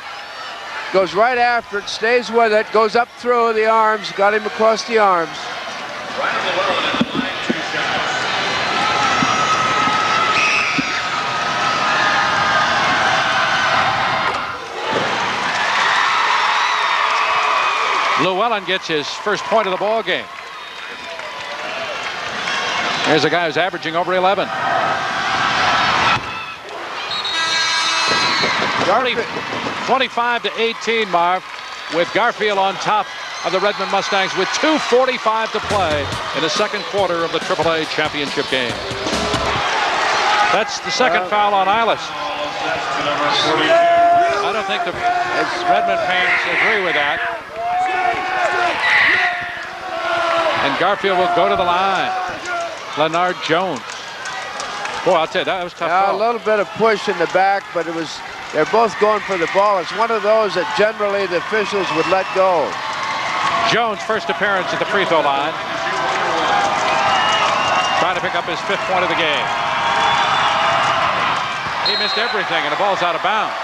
Goes right after it, stays with it, goes up through the arms, got him across the arms. Ryan Llewellyn at the line, 2 shots. Llewellyn gets his first point of the ball game. Here's a guy who's averaging over 11. 25-18, Marv, with Garfield on top of the Redmond Mustangs with 2:45 to play in the second quarter of the AAA championship game. That's the second foul on Eilis. I don't think the Redmond fans agree with that. And Garfield will go to the line. Leonard Jones. Boy, I'll tell you, that was a tough Yeah, ball. a little bit of push in the back, but they're both going for the ball. It's one of those that generally the officials would let go. Jones' first appearance at the free throw line. Trying to pick up his 5th point of the game. He missed everything, and the ball's out of bounds.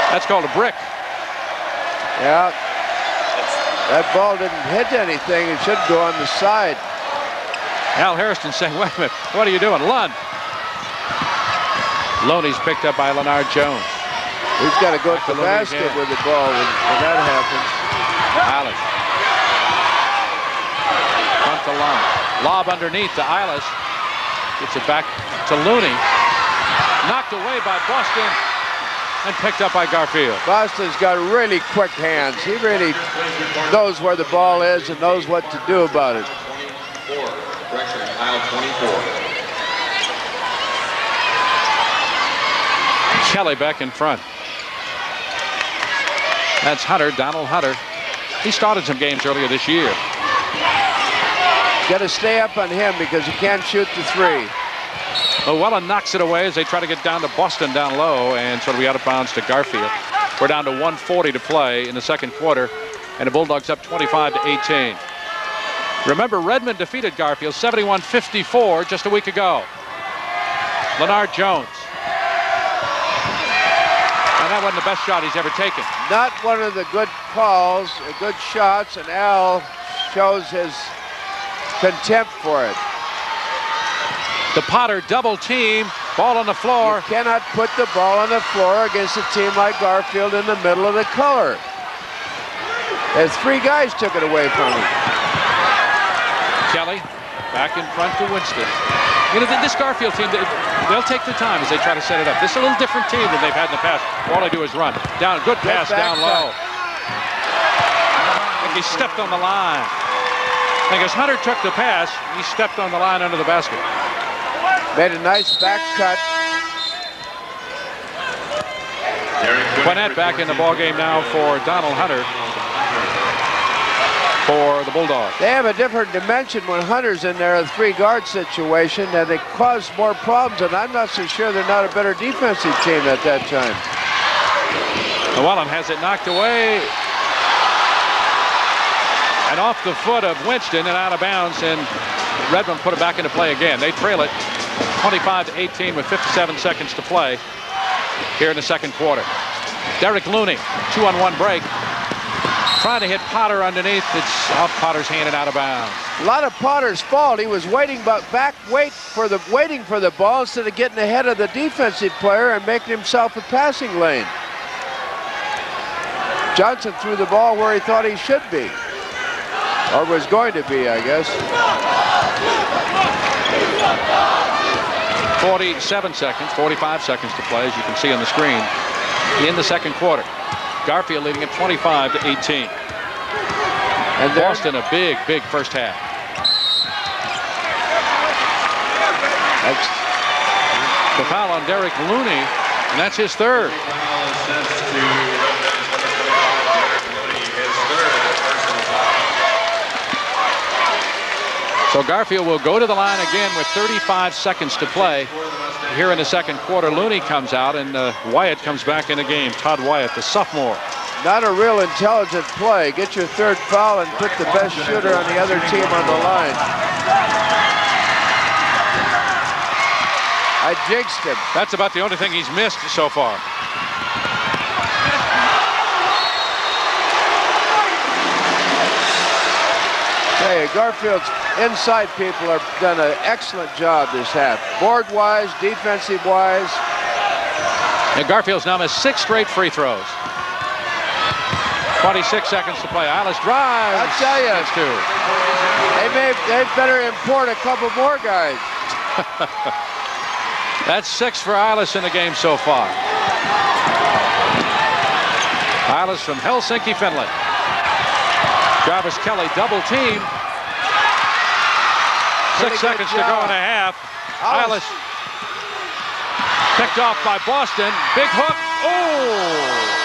That's called a brick. Yeah. That ball didn't hit anything. It should go on the side. Al Harrison saying, wait a minute, what are you doing? Lund. Loney's picked up by Leonard Jones. He's got to go to the basket with the ball when that happens. Eilish. Front to line. Lob underneath to Eilish. Gets it back to Looney. Knocked away by Boston and picked up by Garfield. Boston's got really quick hands. He really knows where the ball is and knows what to do about it. Kelly back in front. That's Hunter, Donald Hunter. He started some games earlier this year. Got to stay up on him because he can't shoot the three. Llewellyn knocks it away as they try to get down to Boston down low, and so we out of bounds to Garfield. We're down to 1:40 to play in the second quarter, and the Bulldogs up 25-18. Remember, Redmond defeated Garfield 71-54 just a week ago. Leonard Jones. And that wasn't the best shot he's ever taken. Not one of the good calls, good shots, and Al shows his contempt for it. The Potter double team, ball on the floor. You cannot put the ball on the floor against a team like Garfield in the middle of the color. As three guys took it away from him. Kelly back in front to Winston. You know, this Garfield team, they'll take their time as they try to set it up. This is a little different team than they've had in the past. All they do is run. Down, good pass down low. I think he stepped on the line. I think as Hunter took the pass, he stepped on the line under the basket. Made a nice back cut. Quinette back in the ballgame now for Donald Hunter for the Bulldogs. They have a different dimension when Hunter's in there, a three-guard situation, and they cause more problems, and I'm not so sure they're not a better defensive team at that time. Llewellyn has it knocked away. And off the foot of Winston and out of bounds, and Redmond put it back into play again. They trail it 25-18 with 57 seconds to play here in the second quarter. Derek Looney, 2-on-1 break. Trying to hit Potter underneath. It's off Potter's hand and out of bounds. A lot of Potter's fault. He was waiting waiting for the ball instead of getting ahead of the defensive player and making himself a passing lane. Johnson threw the ball where he thought he should be. Or was going to be, I guess. 47 seconds, 45 seconds to play, as you can see on the screen, in the second quarter. Garfield leading at 25-18. And Boston a big, big first half. That's the foul on Derek Looney, and that's his third. So Garfield will go to the line again with 35 seconds to play here in the second quarter. Looney comes out, and Wyatt comes back in the game. Todd Wyatt, the sophomore. Not a real intelligent play. Get your third foul and put the best shooter on the other team on the line. I jinxed him. That's about the only thing he's missed so far. Hey, Garfield's inside people have done an excellent job this half. Board-wise, defensive-wise. And Garfield's now missed 6 straight free throws. 26 seconds to play. Eilish drives. I'll tell you. That's 2. They better import a couple more guys. That's 6 for Eilish in the game so far. Eilish from Helsinki, Finland. Travis Kelly double team. 6 seconds to go and a half. Eilish picked off by Boston. Big hook. Oh!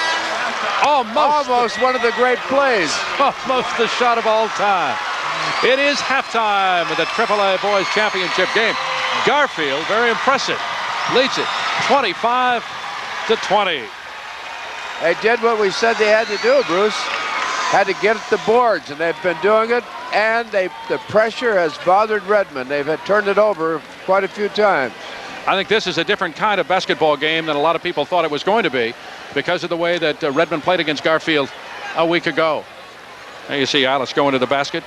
Almost one of the great plays. Almost the shot of all time. It is halftime of the AAA Boys Championship game. Garfield, very impressive, leads it 25-20. They did what we said they had to do, Bruce. Had to get at the boards, and they've been doing it, and the pressure has bothered Redmond. They've had turned it over quite a few times. I think this is a different kind of basketball game than a lot of people thought it was going to be because of the way that Redmond played against Garfield a week ago. There you see Eilish going to the basket.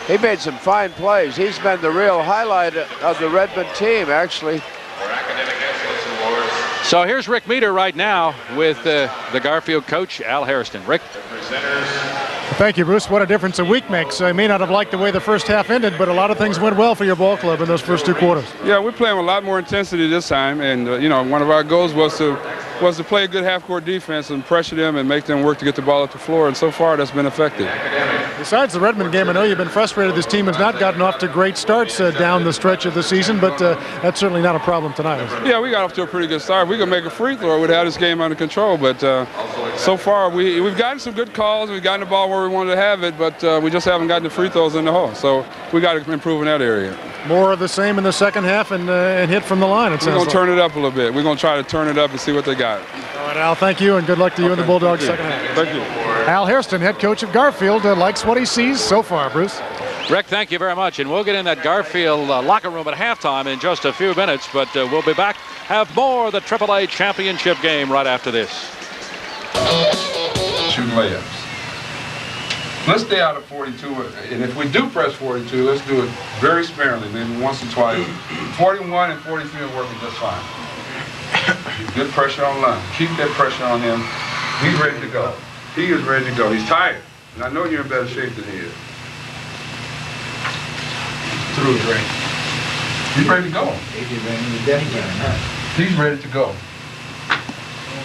He made some fine plays. He's been the real highlight of the Redmond team, actually. For academic excellence awards, So here's Rick Meter right now with the Garfield coach, Al Hairston. Rick. Thank you, Bruce. What a difference a week makes. I may not have liked the way the first half ended, but a lot of things went well for your ball club in those first 2 quarters. Yeah, we're playing with a lot more intensity this time, and you know, one of our goals was to play a good half-court defense and pressure them and make them work to get the ball up the floor, and so far that's been effective. Besides the Redmond game, I know you've been frustrated this team has not gotten off to great starts down the stretch of the season, but that's certainly not a problem tonight. Yeah, we got off to a pretty good start. If we could make a free throw, we'd have this game under control, but so far we've gotten some good calls. We've gotten the ball where we wanted to have it, but we just haven't gotten the free throws in the hole, so we got to improve in that area. More of the same in the second half and hit from the line, it sounds like. We're going to turn it up a little bit. We're going to try to turn it up and see what they got. All right, Al, thank you, and good luck to you and the Bulldogs second half. Thank you. Al Hairston, head coach of Garfield, likes what he sees so far, Bruce. Rick, thank you very much. And we'll get in that Garfield locker room at halftime in just a few minutes, but we'll be back, have more of the AAA championship game right after this. Shooting layups. Let's stay out of 42, and if we do press 42, let's do it very sparingly, maybe once or twice. 41 and 43 are working just fine. Good pressure on line. Keep that pressure on him. He's ready to go. He is ready to go. He's tired, and I know you're in better shape than he is. Through, Dre. He's ready to go. He's ready to go.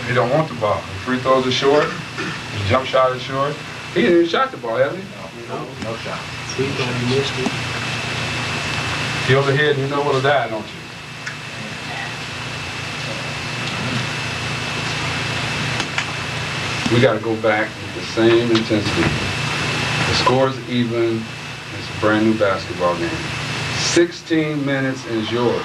He don't want the ball. The free throws are short. The jump shot is short. He didn't even shot the ball, has he? No shot. Free throw, he missed it. Heels ahead, and you know what'll die, don't you? We got to go back with the same intensity. The score's even. It's a brand new basketball game. 16 minutes is yours.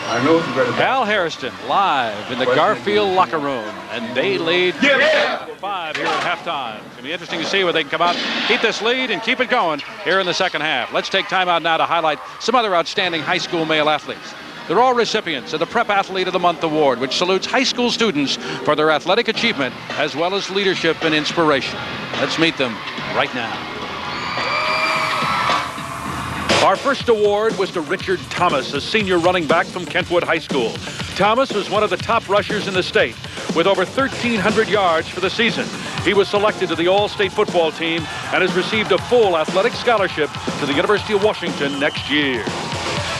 I know it's better. Al Hairston live in the Garfield locker room, and they lead 5 here at halftime. It's going to be interesting to see where they can come out, keep this lead, and keep it going here in the second half. Let's take time out now to highlight some other outstanding high school male athletes. They're all recipients of the Prep Athlete of the Month Award, which salutes high school students for their athletic achievement as well as leadership and inspiration. Let's meet them right now. Our first award was to Richard Thomas, a senior running back from Kentwood High School. Thomas was one of the top rushers in the state with over 1,300 yards for the season. He was selected to the All-State football team and has received a full athletic scholarship to the University of Washington next year.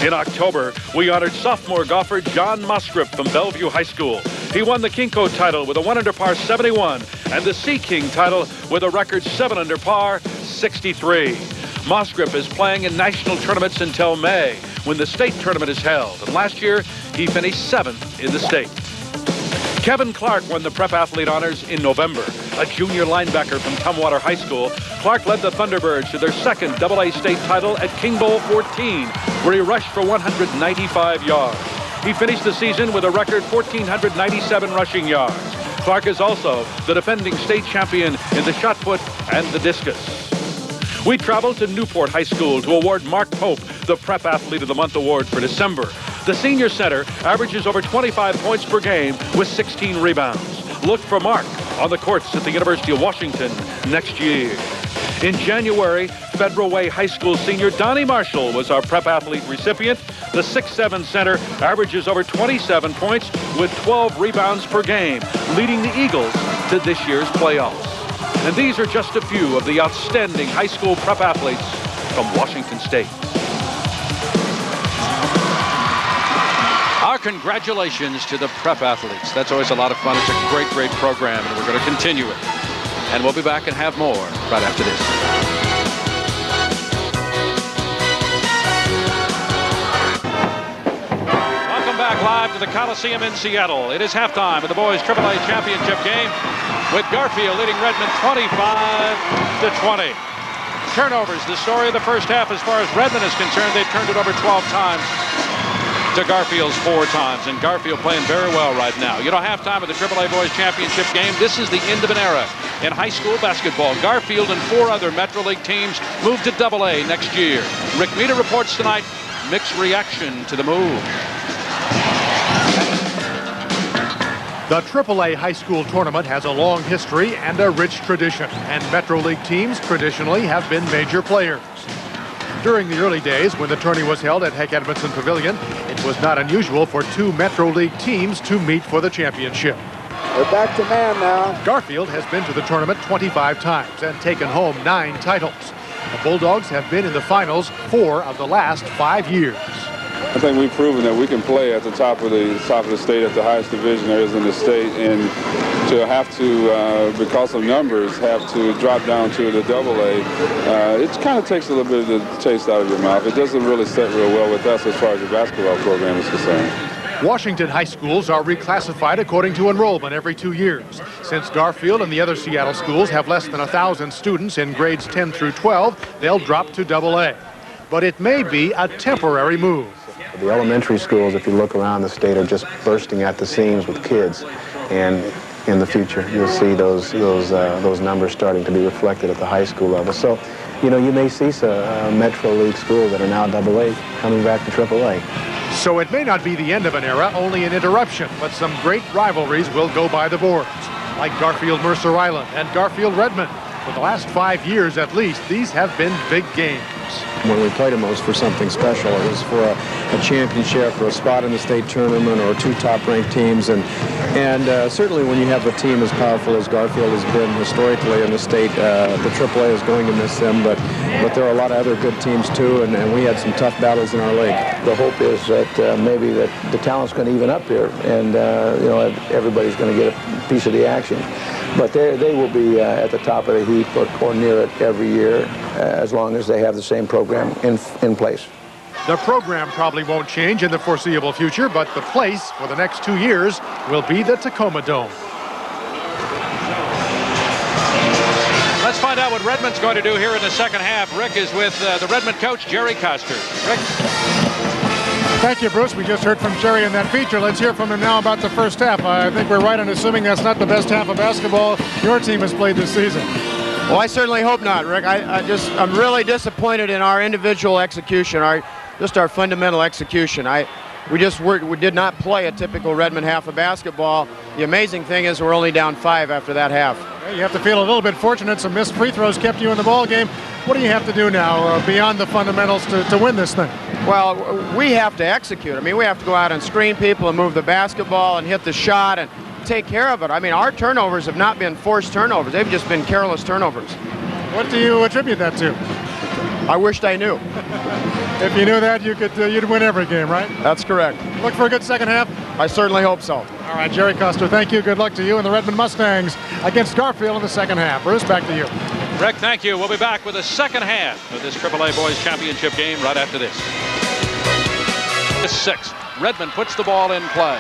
In October, we honored sophomore golfer John Mosgrip from Bellevue High School. He won the Kinko title with a 1 under par 71 and the Sea King title with a record 7 under par 63. Mosgrip is playing in national tournaments until May, when the state tournament is held. And last year, he finished 7th in the state. Kevin Clark won the Prep Athlete honors in November. A junior linebacker from Tumwater High School, Clark led the Thunderbirds to their second AA state title at King Bowl 14, where he rushed for 195 yards. He finished the season with a record 1,497 rushing yards. Clark is also the defending state champion in the shot put and the discus. We traveled to Newport High School to award Mark Pope the Prep Athlete of the Month Award for December. The senior center averages over 25 points per game with 16 rebounds. Look for Mark on the courts at the University of Washington next year. In January, Federal Way High School senior Donnie Marshall was our Prep Athlete recipient. The 6'7" center averages over 27 points with 12 rebounds per game, leading the Eagles to this year's playoffs. And these are just a few of the outstanding high school prep athletes from Washington State. Our congratulations to the prep athletes. That's always a lot of fun. It's a great, great program, and we're going to continue it. And we'll be back and have more right after this. Welcome back live to the Coliseum in Seattle. It is halftime of the boys AAA championship game, with Garfield leading Redmond 25-20. Turnovers, the story of the first half as far as Redmond is concerned. They've turned it over 12 times to Garfield's 4 times, and Garfield playing very well right now. You know, halftime of the AAA Boys Championship game, this is the end of an era in high school basketball. Garfield and 4 other Metro League teams move to AA next year. Rick Meter reports tonight, mixed reaction to the move. The AAA high school tournament has a long history and a rich tradition, and Metro League teams traditionally have been major players. During the early days, when the tourney was held at Heck Edmondson Pavilion, it It was not unusual for two Metro League teams to meet for the championship. We're back to man now. Garfield has been to the tournament 25 times and taken home 9 titles. The Bulldogs have been in the finals 4 of the last 5 years. I think we've proven that we can play at the top of the state, at the highest division there is in the state, and to have to, because of numbers, have to drop down to the AA, it kind of takes a little bit of the taste out of your mouth. It doesn't really sit real well with us as far as the basketball program is concerned. Washington high schools are reclassified according to enrollment every 2 years. Since Garfield and the other Seattle schools have less than 1,000 students in grades 10 through 12, they'll drop to AA. But it may be a temporary move. The elementary schools, if you look around the state, are just bursting at the seams with kids. And in the future, you'll see those numbers starting to be reflected at the high school level. So, you know, you may see some Metro League schools that are now AA coming back to AAA. So it may not be the end of an era, only an interruption, but some great rivalries will go by the boards, like Garfield-Mercer Island and Garfield-Redmond. For the last 5 years at least, these have been big games. When we played them, it was for something special. It was for a championship, or a spot in the state tournament, or 2 top-ranked teams. And certainly when you have a team as powerful as Garfield has been historically in the state, the AAA is going to miss them. But there are a lot of other good teams too, and we had some tough battles in our league. The hope is that maybe that the talent's going to even up here, and you know, everybody's going to get a piece of the action. But they will be at the top of the heap or near it every year, as long as they have the same program in place. The program probably won't change in the foreseeable future, but the place for the next 2 years will be the Tacoma Dome. Let's find out what Redmond's going to do here in the second half. Rick is with the Redmond coach, Jerry Coster. Rick? Thank you, Bruce. We just heard from Jerry in that feature. Let's hear from him now about the first half. I think we're right in assuming that's not the best half of basketball your team has played this season. Well, I certainly hope not, Rick. I'm really disappointed in our individual execution, our fundamental execution. We did not play a typical Redmond half of basketball. The amazing thing is we're only down 5 after that half. You have to feel a little bit fortunate. Some missed free throws kept you in the ball game. What do you have to do now beyond the fundamentals to win this thing? Well, we have to execute. I mean, we have to go out and screen people and move the basketball and hit the shot and take care of it. I mean, our turnovers have not been forced turnovers. They've just been careless turnovers. What do you attribute that to? I wished I knew. If you knew that, you'd win every game, right? That's correct. Look for a good second half? I certainly hope so. All right, Jerry Coster, thank you. Good luck to you and the Redmond Mustangs against Garfield in the second half. Bruce, back to you. Rick, thank you. We'll be back with the second half of this AAA Boys Championship game right after this. 6. Redmond puts the ball in play.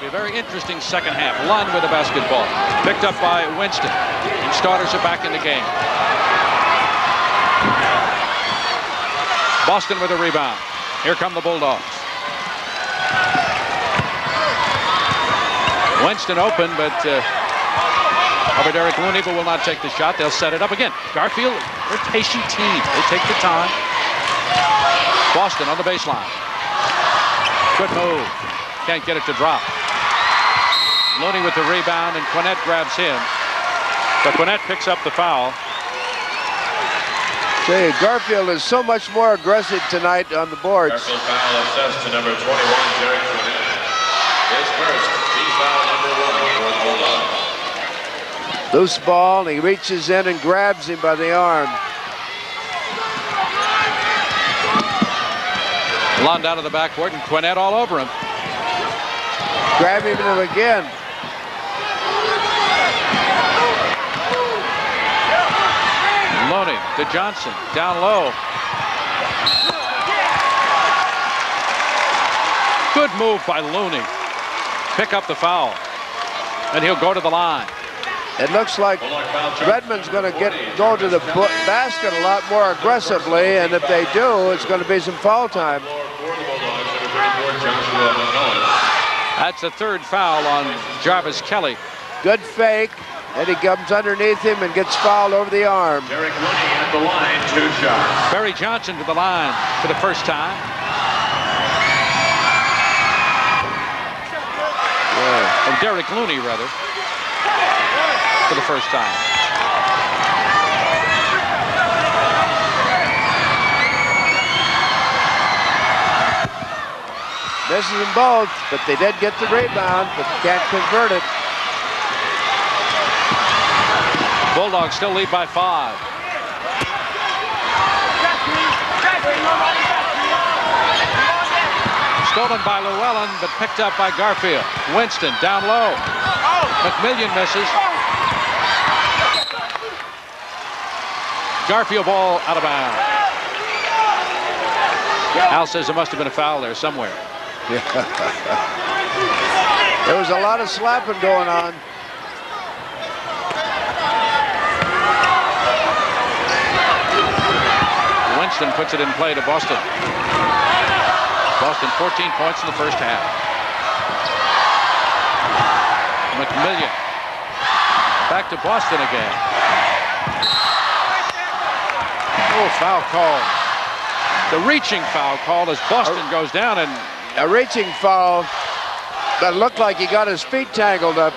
Be a very interesting second half. Lund with the basketball. Picked up by Winston. And starters are back in the game. Boston with a rebound. Here come the Bulldogs. Winston open, but over Derek Looney, but will not take the shot. They'll set it up again. Garfield, they're a patient team. They take the time. Boston on the baseline. Good move. Can't get it to drop. Looney with the rebound, and Quinnett grabs him. But Quinnett picks up the foul. Say, Garfield is so much more aggressive tonight on the boards. Garfield foul assessed to number 21, Derek Quinnett. His first team foul number 1 for the Bulldogs. Loose ball, and he reaches in and grabs him by the arm. Lund out of the backcourt, and Quinnett all over him. Grabbing him again. Looney to Johnson, down low. Good move by Looney. Pick up the foul. And he'll go to the line. It looks like Redmond's going to go to the basket a lot more aggressively, and if they do, it's going to be some foul time. That's the third foul on Jarvis Kelly. Good fake, and he comes underneath him and gets fouled over the arm. Derek Looney at the line, 2 shots. Barry Johnson to the line for the first time. And Derek Looney, rather, for the first time. Misses them both, but they did get the rebound, but can't convert it. Bulldogs still lead by 5. Stolen by Llewellyn, but picked up by Garfield. Winston down low. McMillian misses. Garfield ball out of bounds. Al says there must have been a foul there somewhere. There was a lot of slapping going on. Winston puts it in play to Boston. Boston 14 points in the first half. McMillian. Back to Boston again. Oh, foul call. The reaching foul call as Boston goes down, and a reaching foul that looked like he got his feet tangled up.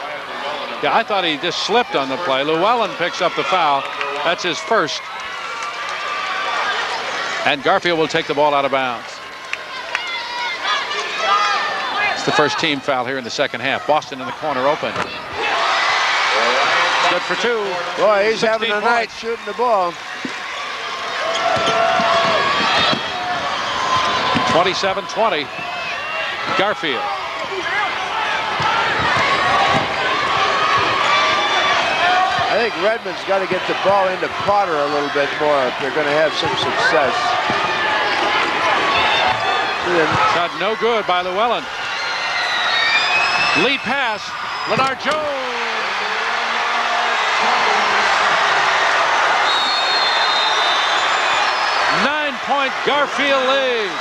Yeah, I thought he just slipped on the play. Llewellyn picks up the foul. That's his first. And Garfield will take the ball out of bounds. It's the first team foul here in the second half. Boston in the corner open. Good for 2. Boy, he's having a night shooting the ball. 27-20. Garfield. I think Redmond's got to get the ball into Potter a little bit more if they're going to have some success. Shot no good by Llewellyn. Lead pass, Leonard Jones. 9-point Garfield lead.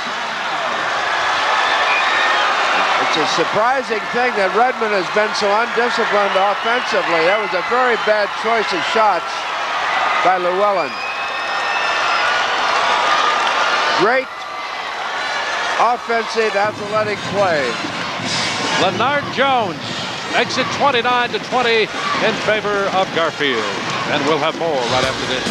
It's a surprising thing that Redmond has been so undisciplined offensively. That was a very bad choice of shots by Llewellyn. Great offensive athletic play. Leonard Jones makes it 29-20 in favor of Garfield. And we'll have more right after this.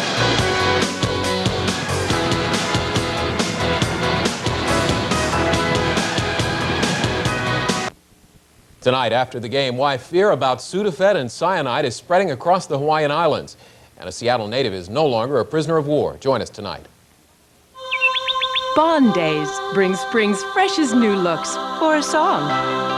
Tonight, after the game, why fear about Sudafed and cyanide is spreading across the Hawaiian Islands. And a Seattle native is no longer a prisoner of war. Join us tonight. Bond Days bring spring's freshest new looks for a song.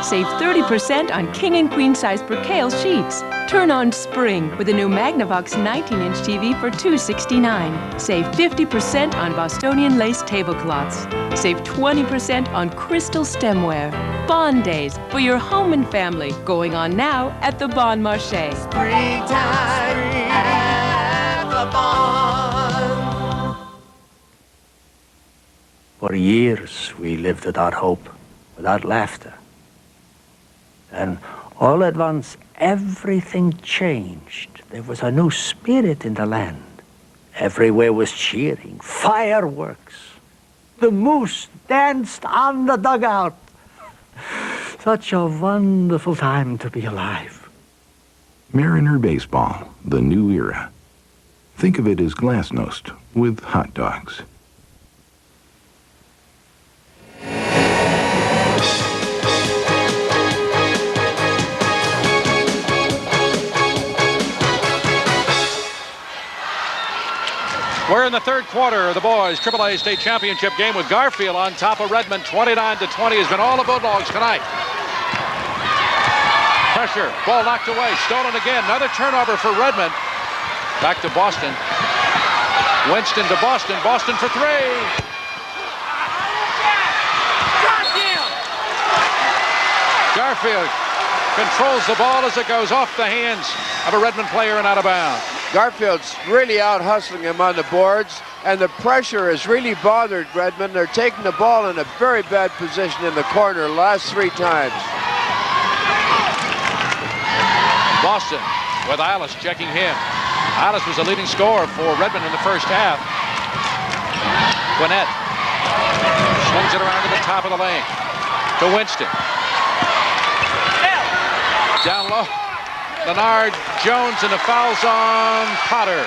Save 30% on king and queen size percale sheets. Turn on spring with a new Magnavox 19-inch TV for $269. Save 50% on Bostonian lace tablecloths. Save 20% on crystal stemware. Bond Days for your home and family, going on now at the Bon Marché. Springtime at the Bon. For years we lived without hope, without laughter. And all at once, everything changed. There was a new spirit in the land. Everywhere was cheering, fireworks. The moose danced on the dugout. Such a wonderful time to be alive. Mariner baseball, the new era. Think of it as glasnost with hot dogs. We're in the third quarter of the boys' AAA state championship game with Garfield on top of Redmond. 29-20 has been all the Bulldogs tonight. Pressure, ball knocked away, stolen again. Another turnover for Redmond. Back to Boston. Winston to Boston. Boston for 3. Garfield controls the ball as it goes off the hands of a Redmond player and out of bounds. Garfield's really out hustling him on the boards, and the pressure has really bothered Redmond. They're taking the ball in a very bad position in the corner the last 3 times. Boston with Alice checking him. Alice was the leading scorer for Redmond in the first half. Gwinnett swings it around to the top of the lane to Winston. Down low. Leonard Jones, and the foul's on Potter.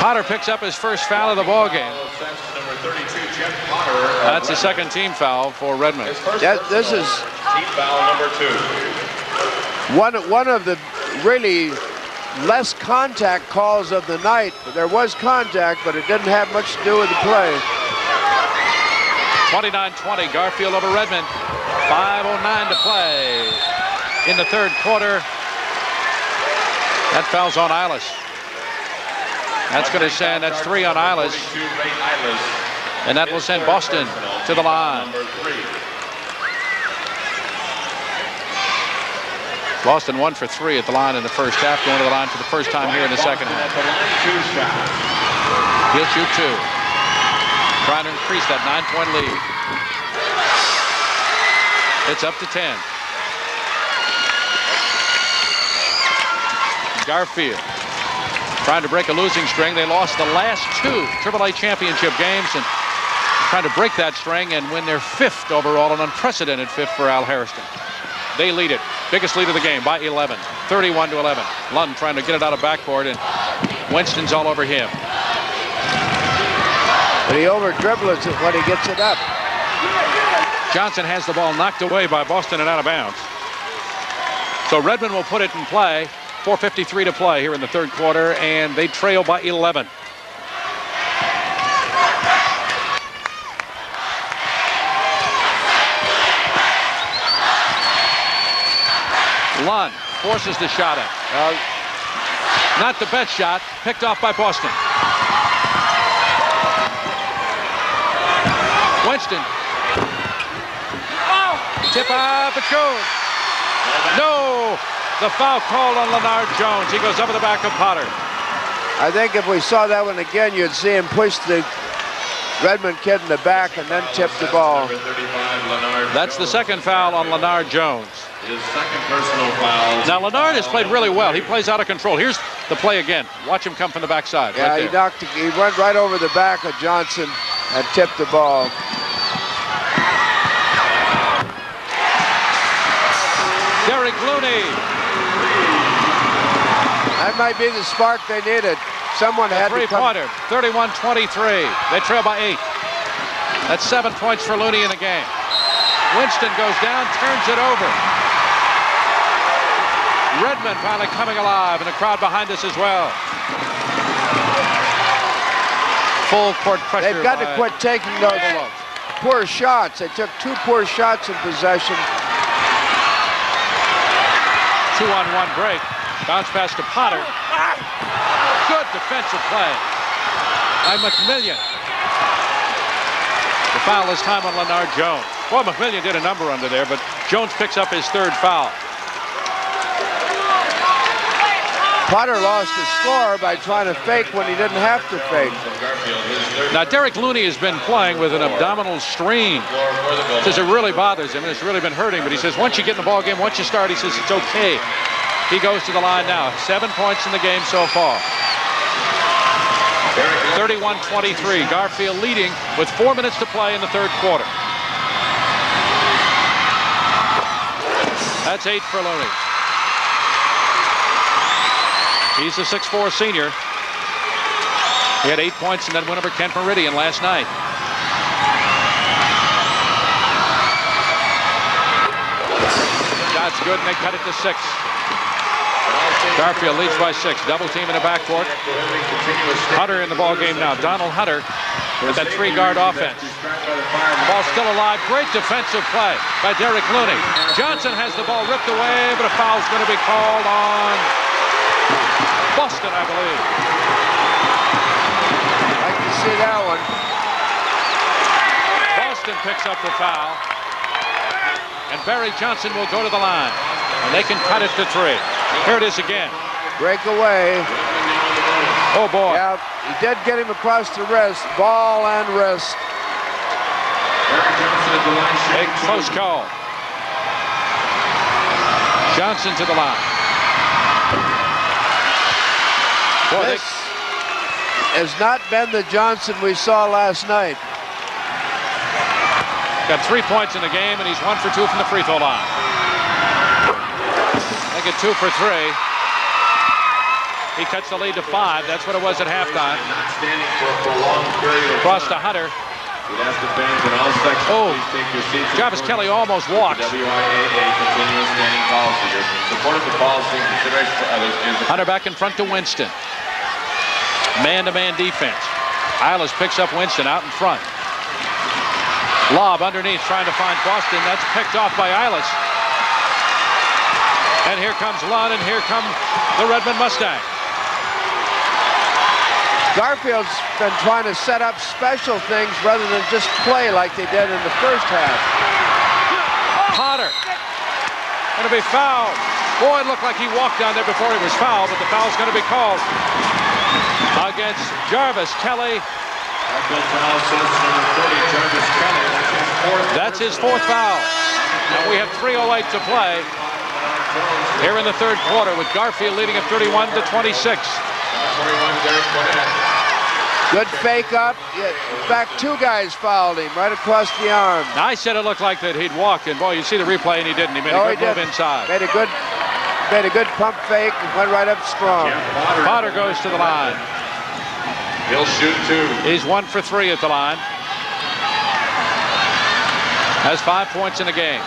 Potter picks up his first foul of the ball game. That's the second team foul for Redmond. This is team foul number 2. one of the really less contact calls of the night. There was contact, but it didn't have much to do with the play. 29-20, Garfield over Redmond. 5:09 to play in the third quarter. That foul's on Eilis. That's going to send, that's 3 on Eilis. And that will send Boston to the line. Boston 1 for 3 at the line in the first half, going to the line for the first time here in the second half. He'll shoot 2. Trying to increase that 9-point lead. It's up to 10. Garfield trying to break a losing string. They lost the last 2 AAA championship games and trying to break that string and win their 5th overall, an unprecedented 5th for Al Harrison. They lead it. Biggest lead of the game by 11. 31-11. Lund trying to get it out of backcourt, and Winston's all over him. But he over-dribbles it when he gets it up. Johnson has the ball knocked away by Boston and out of bounds. So Redmond will put it in play. 4:53 to play here in the third quarter, and they trail by 11. Lund forces the shot in. Not the best shot, picked off by Boston. Winston. Tip off, it goes. No! The foul called on Leonard Jones. He goes up at the back of Potter. I think if we saw that one again, you'd see him push the Redmond kid in the back and then tip the ball. That's the second foul on Leonard Jones. His second personal foul. Now, Leonard has played really well. He plays out of control. Here's the play again. Watch him come from the backside. Yeah, right he went right over the back of Johnson and tipped the ball. Derek Looney. That might be the spark they needed. Someone had to come. 3-pointer, 31-23. They trail by 8. That's 7 points for Looney in the game. Winston goes down, turns it over. Redmond finally coming alive, and the crowd behind us as well. Full court pressure. They've got to quit taking those poor shots. They took 2 poor shots in possession. 2-on-1 break. Bounce pass to Potter. Good defensive play by McMillian. The foul this time on Leonard Jones. Boy, McMillian did a number under there, but Jones picks up his 3rd foul. Potter lost his score by trying to fake when he didn't have to fake. Now, Derek Looney has been playing with an abdominal strain. Says it really bothers him, and it's really been hurting, but he says once you get in the ball game, once you start, he says it's okay. He goes to the line now. 7 points in the game so far. 31-23. Garfield leading with 4 minutes to play in the third quarter. That's 8 for Looney. He's a 6'4" senior. He had 8 points in that win over Kent Meridian last night. Shot's good, and they cut it to 6. Garfield leads by 6. Double team in the backcourt. Hunter in the ball game now. Donald Hunter with that 3-guard offense. The ball still alive. Great defensive play by Derek Looney. Johnson has the ball ripped away, but a foul's going to be called on Boston, I believe. I can see that one. Boston picks up the foul. And Barry Johnson will go to the line. And they can cut it to 3. Here it is again. Breakaway. Oh, boy. Yeah, he did get him across the wrist. Ball and wrist. Big close call. Johnson to the line. Boy, this has not been the Johnson we saw last night. Got 3 points in the game, and he's 1 for 2 from the free throw line. They get 2 for 3. He cuts the lead to 5. That's what it was at halftime. Not standing for a prolonged period of Cross to time. Hunter. We'd ask the fans in all sections, please take your seats. Jarvis Kelly almost walks. WIAA continuous standing policy. Your support of the policy and consideration for others is... Hunter back in front to Winston. Man-to-man defense. Eilis picks up Winston out in front. Lob underneath trying to find Boston. That's picked off by Eilis. And here comes Lund, and here come the Redmond Mustangs. Garfield's been trying to set up special things rather than just play like they did in the first half. Potter going to be fouled. Boy, it looked like he walked down there before he was fouled, but the foul's going to be called against Jarvis Kelly. That's his fourth foul. Now we have 3:08 to play here in the third quarter with Garfield leading at 31-26. Good fake up. In fact, 2 guys fouled him right across the arm. Now, I said it looked like that he'd walked, and boy, you see the replay, and he didn't. He made a good move inside. Made a good pump fake and went right up strong. Potter goes to the line. He'll shoot 2. He's 1 for 3 at the line. Has 5 points in the game.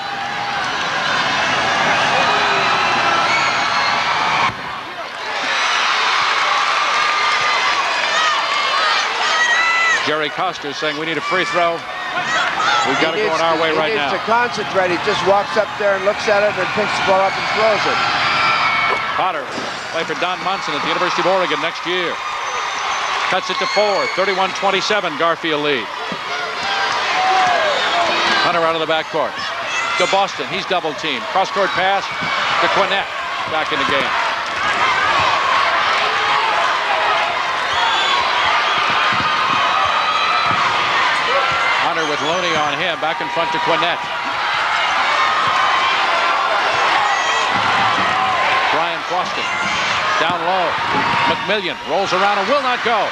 Jerry Coster saying we need a free throw. We've got to go on our way right now. He needs to concentrate. He just walks up there and looks at it and picks the ball up and throws it. Potter play for Don Munson at the University of Oregon next year. Cuts it to 4. 31-27 Garfield lead. Hunter out of the backcourt to Boston. He's double teamed. Cross-court pass to Quinnett. Back in the game. Hunter with Looney on him. Back in front to Quinnett. Brian Boston down low. McMillian rolls around and will not go.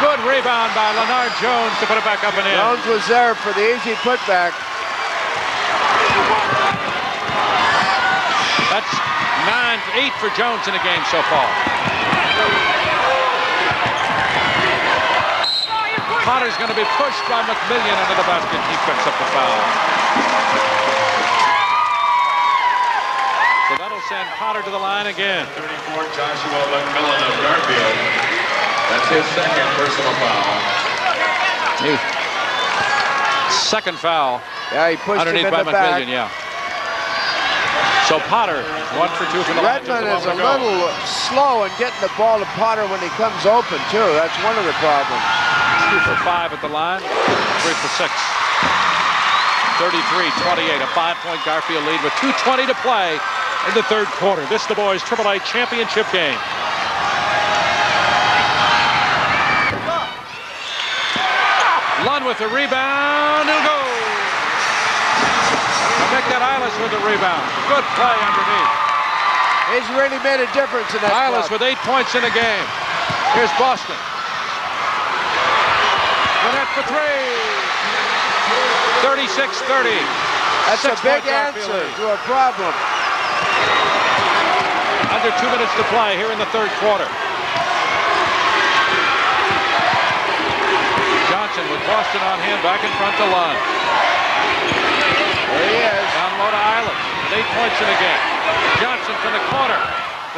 Good rebound by Leonard Jones to put it back up and in. Jones was there for the easy putback. That's 9-8 for Jones in the game so far. Potter's going to be pushed by McMillian under the basket. He picks up the foul. So that'll send Potter to the line again. 34, Joshua McMillan of Garfield. That's his second personal foul. Second foul. Yeah, he pushed underneath him in by the McMillian, back. yeah. So Potter, 1 for 2 from the line. Redmond is a little slow in getting the ball to Potter when he comes open, too. That's one of the problems. 2 for 5 at the line. 3 for 6. 33-28, a 5-point Garfield lead with 2:20 to play in the third quarter. This is the boys' AAA championship game. Lund with the rebound. He'll go. Make that Eilis with the rebound. Good play underneath. He's really made a difference in that Eilis club. with 8 points in the game. Here's Boston. Quinnett for 3. 36-30. That's a big answer to a problem. Under 2 minutes to play here in the third quarter. Johnson with Boston on him, back in front to Lund. There he is. Down low to Eilis with 8 points in the game. Johnson from the corner.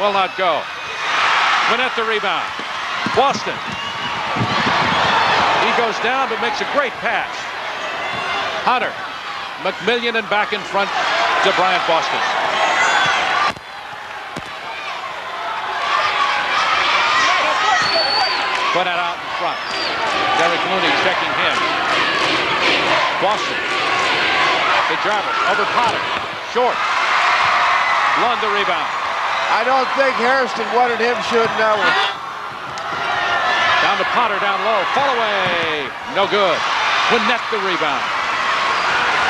Will not go. Quinnett the rebound. Boston. He goes down but makes a great pass. Hunter. McMillian and back in front to Bryant Boston. Quinnett out in front. Derek Looney checking him. Boston. To Jarvis. Over Potter. Short. Lund the rebound. I don't think Harrison wanted him shooting that one. Down to Potter down low. Fall away. No good. Quinnett the rebound.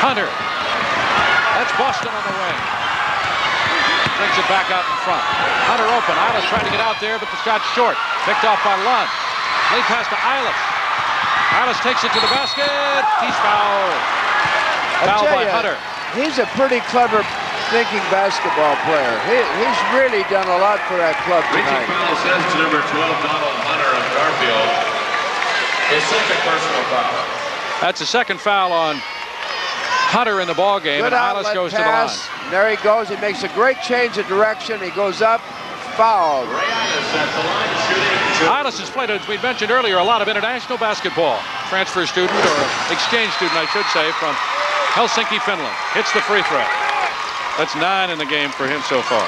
Hunter. That's Boston on the wing. Brings it back out in front. Hunter open. Eilis trying to get out there, but the shot's short. Picked off by Lund. Late pass to Eilis. Eilis takes it to the basket. He's fouled. Fouled by Hunter. He's a pretty clever thinking basketball player. He's really done a lot for that club tonight. Reaching foul says to number 12, Donald Hunter of Garfield. His second personal foul. That's the second foul on Hunter in the ball game, and Eilis goes to the line. There he goes. He makes a great change of direction. He goes up, fouled. Eilis has played, as we mentioned earlier, a lot of international basketball. Transfer student, or exchange student, I should say, from Helsinki, Finland. Hits the free throw. That's 9 in the game for him so far.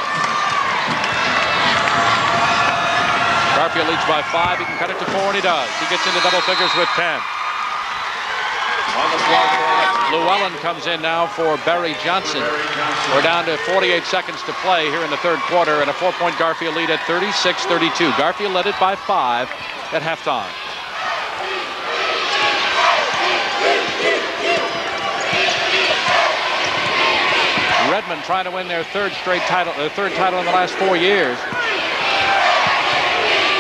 Garfield leads by 5. He can cut it to 4, and he does. He gets into double figures with 10. Llewellyn comes in now for Barry Johnson. We're down to 48 seconds to play here in the third quarter, and a 4-point Garfield lead at 36-32. Garfield led it by 5 at halftime. Redmond trying to win their third title in the last 4 years.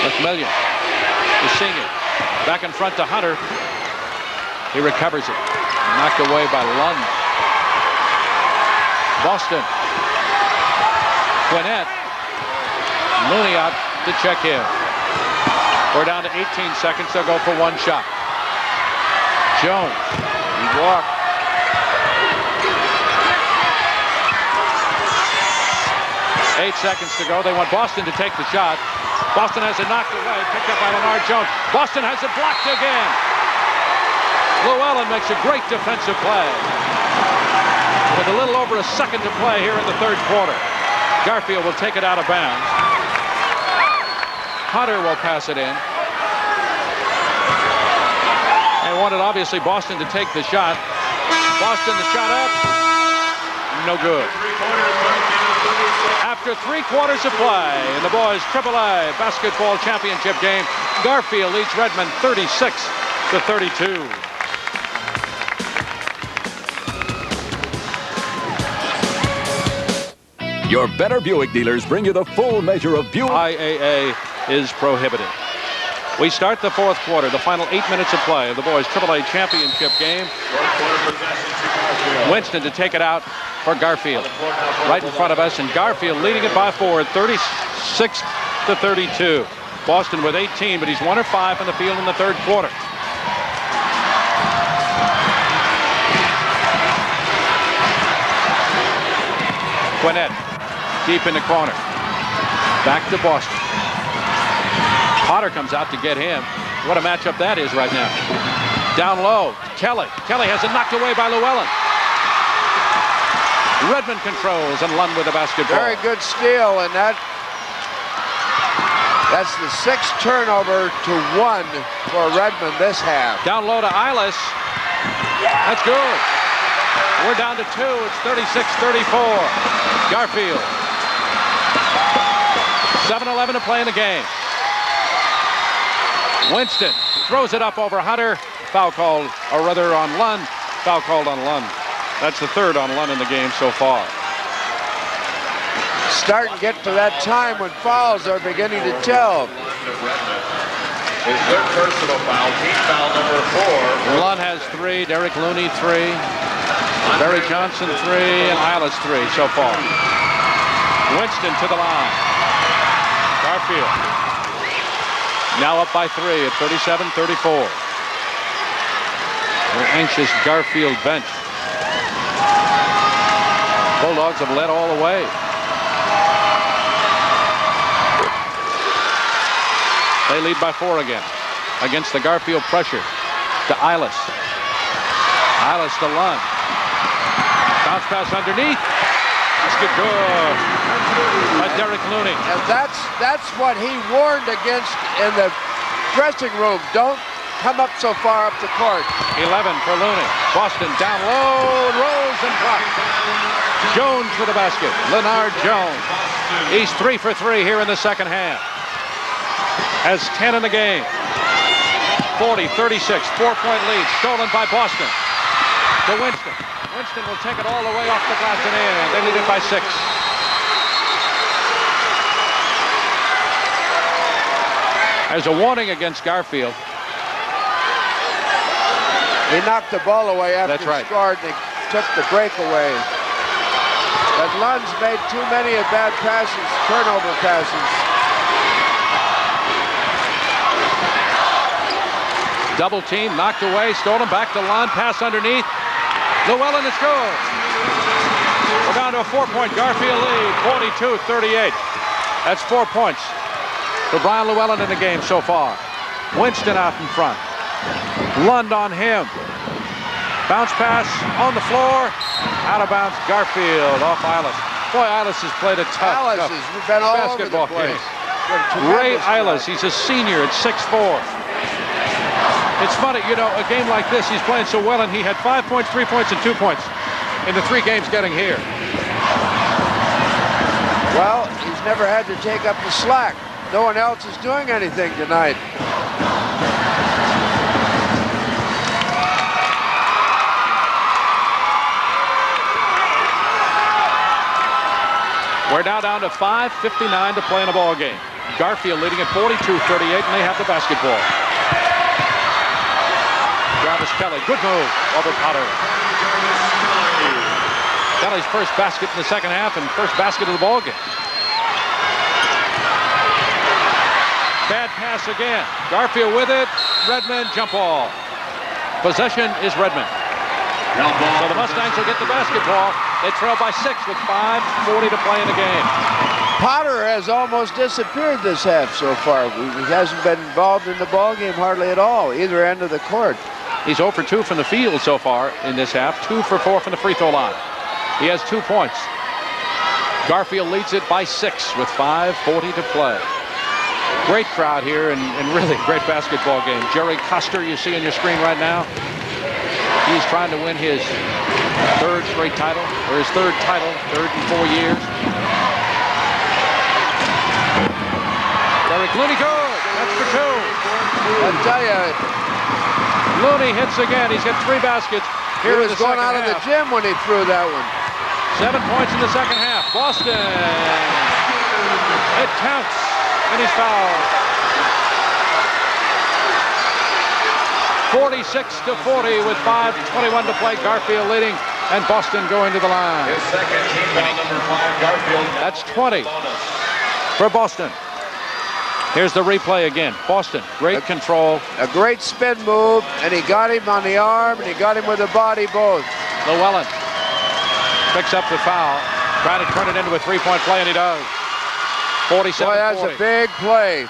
McMillian, the senior, back in front to Hunter. He recovers it. Knocked away by Lund. Boston. Gwinnett. Looney out to check in. We're down to 18 seconds. They'll go for one shot. Jones. He walked. Eight seconds to go. They want Boston to take the shot. Boston has it knocked away. Picked up by Leonard Jones. Boston has it blocked again. Llewellyn makes a great defensive play. With a little over a second to play here in the third quarter. Garfield will take it out of bounds. Hunter will pass it in. They wanted, obviously, Boston to take the shot. Boston, the shot up. No good. After 3 quarters of play in the boys' AAA basketball championship game, Garfield leads Redmond 36-32. Your Better Buick dealers bring you the full measure of Buick. IAA is prohibited. We start the fourth quarter, the final 8 minutes of play of the boys' AAA championship game. Winston to take it out for Garfield. Right in front of us, and Garfield leading it by 4 at 36-32. Boston with 18, but he's 1 or 5 from the field in the third quarter. Gwinnett deep in the corner. Back to Boston. Potter comes out to get him. What a matchup that is right now. Down low, Kelly. Kelly has it knocked away by Llewellyn. Redmond controls, and Lund with the basketball. Very good steal, and that's the 6th turnover to 1 for Redmond this half. Down low to Eilis. That's good. We're down to 2. It's 36-34. Garfield. 7:11 to play in the game. Winston throws it up over Hunter. Foul called, or rather on Lund. Foul called on Lund. That's the 3rd on Lund in the game so far. Starting to get to that time when fouls are beginning to tell. His third personal foul, team foul number 4. Lund has 3, Derek Looney 3, Barry Johnson 3, and Eilis 3 so far. Winston to the line. Garfield now up by 3 at 37-34. An anxious Garfield bench. Bulldogs have led all the way. They lead by 4 again against the Garfield pressure. To Eilis. Eilis to Lund. Bounce pass underneath. Basket good by Derek Looney. And that's what he warned against in the dressing room. Don't come up so far up the court. 11 for Looney. Boston down low, rolls and blocks. Jones for the basket. Leonard Jones. He's 3 for 3 here in the second half. Has 10 in the game. 40-36, 4-point lead. Stolen by Boston. To Winston. Winston will take it all the way off the glass and in. They lead it by 6. There's a warning against Garfield. He knocked the ball away after That's right. he scored, and he took the break away. But Lund's made too many of bad passes, turnover passes. Double team, knocked away, stolen, back to Lund, pass underneath. Llewellyn is good. We're down to a 4-point Garfield lead, 42-38. That's 4 points for Brian Llewellyn in the game so far. Winston out in front. Lund on him. Bounce pass on the floor. Out of bounds, Garfield off Eilis. Boy, Eilis has played a tough Eilis has been all basketball over the place. game. Ray Eilis, he's a senior at 6'4". It's funny, you know, a game like this, he's playing so well, and he had 5 points, 3 points, and 2 points in the 3 games getting here. Well, he's never had to take up the slack. No one else is doing anything tonight. We're now down to 5:59 to play in a ball game. Garfield leading at 42-38, and they have the basketball. Travis Kelly, good move over Potter. Kelly's first basket in the second half and first basket of the ball game. Bad pass again. Garfield with it. Redmond jump ball. Possession is Redmond. So the Mustangs will get the basketball. They trail by 6 with 5:40 to play in the game. Potter has almost disappeared this half so far. He hasn't been involved in the ball game hardly at all, either end of the court. He's 0 for 2 from the field so far in this half, 2 for 4 from the free throw line. He has 2 points. Garfield leads it by 6 with 5:40 to play. Great crowd here and really great basketball game. Jerry Custer, you see on your screen right now. He's trying to win his 3rd straight title, or his 3rd title, 3rd in 4 years. Derek Looney good. That's for 2. I tell you, Looney hits again. He's got 3 baskets. He was going out of the gym when he threw that one. 7 points in the second half. Boston. It counts. And he's fouled. 46-40 with 5:21 to play. Garfield leading, and Boston going to the line. His second team foul, number 5, Garfield. That's 20 for Boston. Here's the replay again. Boston, great control. A great spin move, and he got him on the arm, and he got him with the body both. Llewellyn picks up the foul, trying to turn it into a 3-point play, and he does. 47-40. Boy, that's a big play.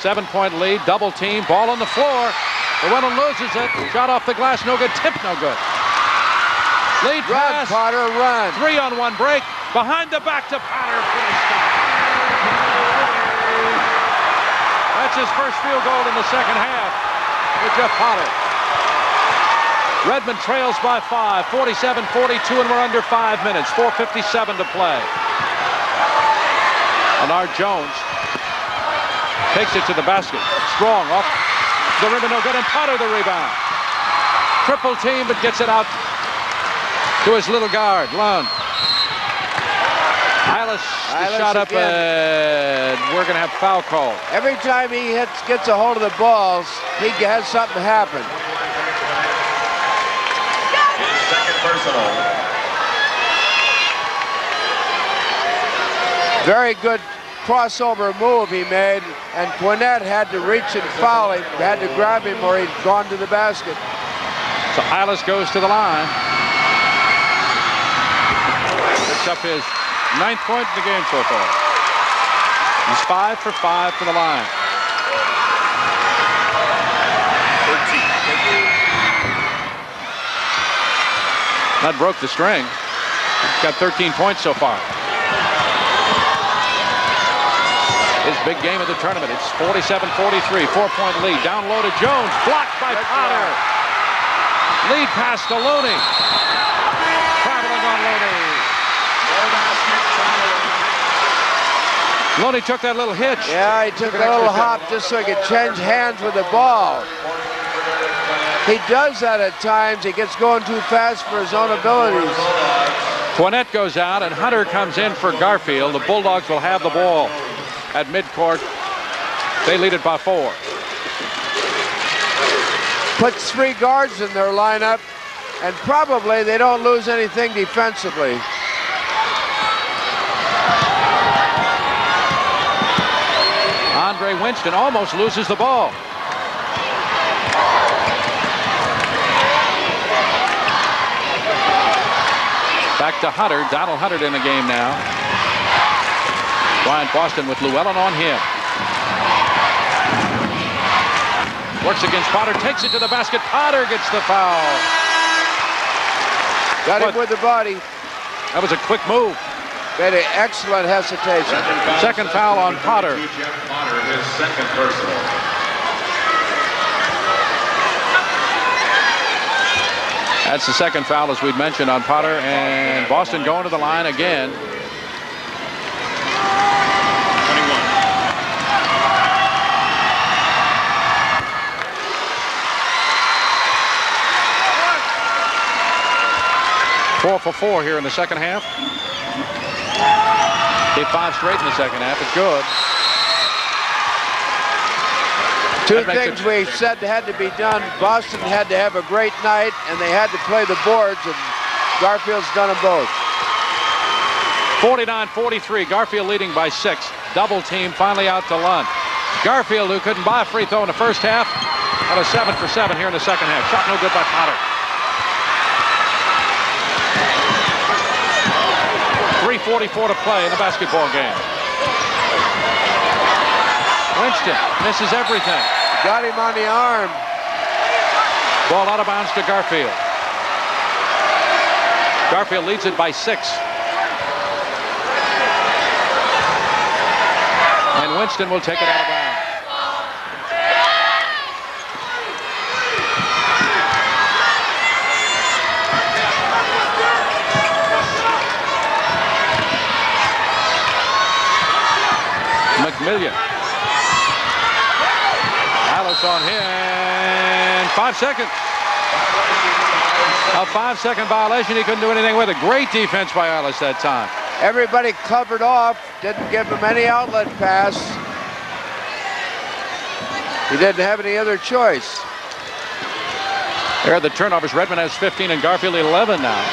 7-point lead, double team, ball on the floor. Llewellyn loses it. Shot off the glass, no good. Tip, no good. Lead pass. Run, Potter, run. 3-on-1 break. Behind the back to Potter. That's his first field goal in the second half for Jeff Potter. Redmond trails by 5, 47-42, and we're under 5 minutes. 4:57 to play. Bernard Jones takes it to the basket. Strong off the rim, no good, and Potter the rebound. Triple team, but gets it out to his little guard, Lund. Eilis shot up, and we're going to have foul call. Every time he gets a hold of the balls, he has something happen. His second personal. Very good crossover move he made, and Quinette had to reach and foul him, had to grab him or he'd gone to the basket. So Eilis goes to the line. Picks up his 9th point in the game so far. He's 5 for 5 for the line. 13. That broke the string. Got 13 points so far. His big game of the tournament. It's 47-43, 4-point lead. Down low to Jones, blocked by Potter. Lead pass to Looney. Traveling on Looney. Looney took that little hitch. Yeah, he took a little hop just so he could change hands with the ball. He does that at times. He gets going too fast for his own abilities. Quinette goes out, and Hunter comes in for Garfield. The Bulldogs will have the ball at midcourt. They lead it by 4. Puts 3 guards in their lineup, and probably they don't lose anything defensively. Barry Winston almost loses the ball. Back to Hunter. Donald Hunter in the game now. Bryant Boston with Llewellyn on him. Works against Potter, takes it to the basket. Potter gets the foul. Got him with the body. That was a quick move. Made an excellent hesitation. Second foul on Potter. Jeff Potter, his second personal. That's the second foul, as we'd mentioned, on Potter, and Boston going to the line again. 4 for 4 here in the second half. Hit 5 straight in the second half. It's good. Two things we said had to be done. Boston had to have a great night, and they had to play the boards, and Garfield's done them both. 49-43, Garfield leading by 6. Double team finally out to Lund. Garfield, who couldn't buy a free throw in the first half, had a 7 for 7 here in the second half. Shot no good by Potter. 3:44 to play in the basketball game. Winston misses everything. Got him on the arm. Ball out of bounds to Garfield. Garfield leads it by 6. And Winston will take it out of bounds. McMillian. Alice on him. 5 seconds. A 5-second violation. He couldn't do anything with it. Great defense by Alice that time. Everybody covered off. Didn't give him any outlet pass. He didn't have any other choice. There are the turnovers. Redmond has 15 and Garfield 11 now.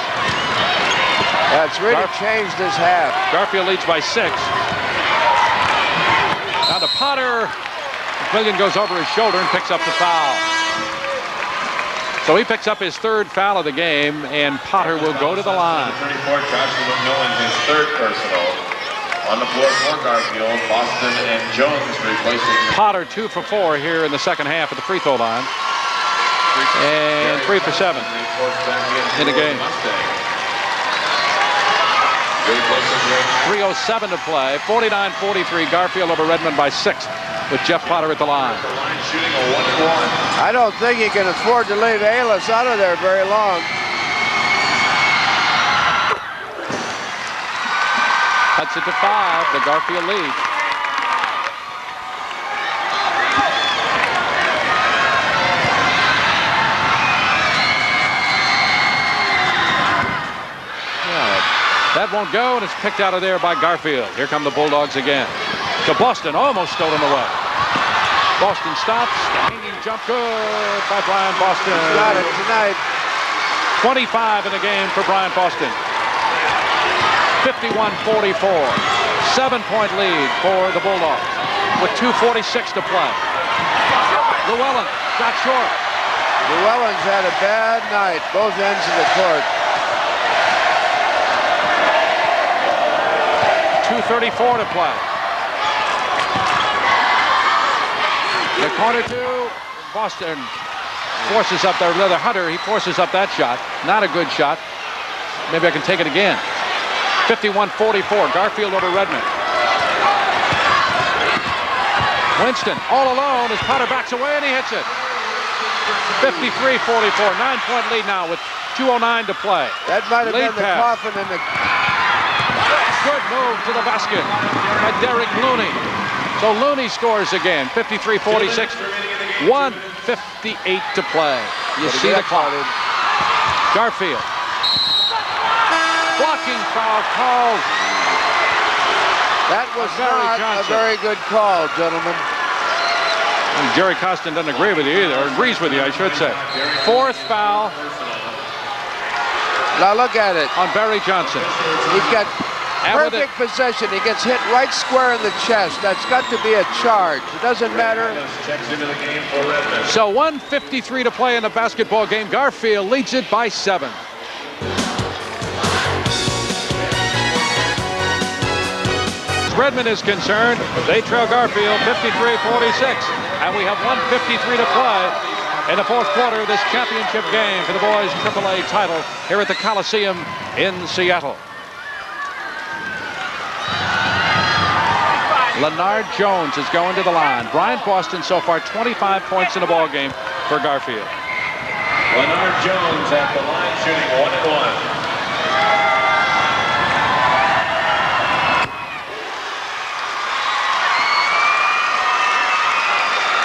That's really changed this half. Garfield leads by 6. Now to Potter. McMillian goes over his shoulder and picks up the foul. So he picks up his 3rd foul of the game, and Potter will go to the line. 34, Joshua McMillan, his 3rd personal. On the floor for Garfield, Boston and Jones replacing Potter 2 for 4 here in the second half at the free throw line. And 3 for 7 in the game. 3:07 to play. 49-43. Garfield over Redmond by 6 with Jeff Potter at the line. I don't think he can afford to leave Alice out of there very long. Cuts it to 5. The Garfield lead. That won't go, and it's picked out of there by Garfield. Here come the Bulldogs again. To Boston, almost stolen away. Boston stops. The hanging jump good by Brian Boston. He's got it tonight. 25 in the game for Brian Boston. 51-44. 7-point lead for the Bulldogs with 2:46 to play. Llewellyn shot short. Llewellyn's had a bad night, both ends of the court. 2:34 to play. The corner 2. Boston forces up there. Another Hunter. He forces up that shot. Not a good shot. Maybe I can take it again. 51-44. Garfield over Redmond. Winston all alone as Potter backs away and he hits it. 53-44. 9-point lead now with 2:09 to play. That might have been the coffin in the... Good move to the basket by Derek Looney. So Looney scores again. 53-46. 1:58 to play. You see the clock. Garfield. Blocking foul called. That was not a very good call, gentlemen. And Jerry Costin doesn't agree with you either, or agrees with you, I should say. 4th foul. Now look at it. On Barry Johnson. He's got Perfect possession. He gets hit right square in the chest. That's got to be a charge. It doesn't matter. So 1:53 to play in the basketball game. Garfield leads it by 7. Redmond is concerned. They trail Garfield 53-46. And we have 1:53 to play in the fourth quarter of this championship game for the boys' AAA title here at the Coliseum in Seattle. Leonard Jones is going to the line. Brian Boston so far 25 points in the ball game for Garfield. Leonard Jones at the line shooting 1 and 1.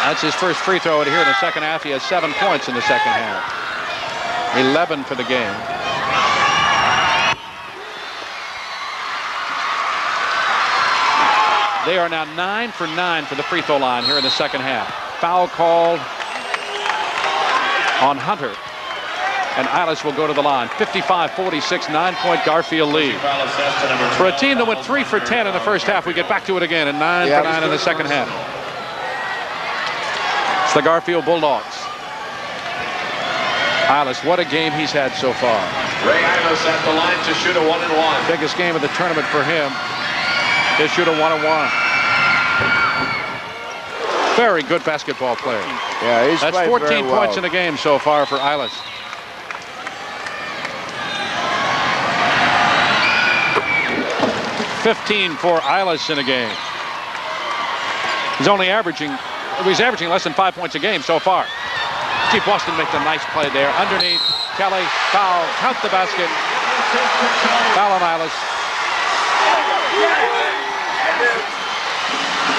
That's his first free throw here in the second half. He has 7 points in the second half. 11 for the game. They are now 9 for 9 for the free throw line here in the second half. Foul called on Hunter. And Eilis will go to the line. 55-46, 9-point Garfield lead. For a team that went 3 for 10 in the first half, we get back to it again and 9 for 9 in the second half. It's the Garfield Bulldogs. Eilis, what a game he's had so far. Ray Eilis at the line to shoot a 1 and 1. Biggest game of the tournament for him. He'll shoot a 1 and 1. Very good basketball player. Yeah, he's That's 14 points in the game so far for Eilis. $15 for Eilis in a game. He's averaging less than 5 points a game so far. Chief Boston makes a nice play there. Underneath, Kelly, foul, count the basket. Foul on Eilis.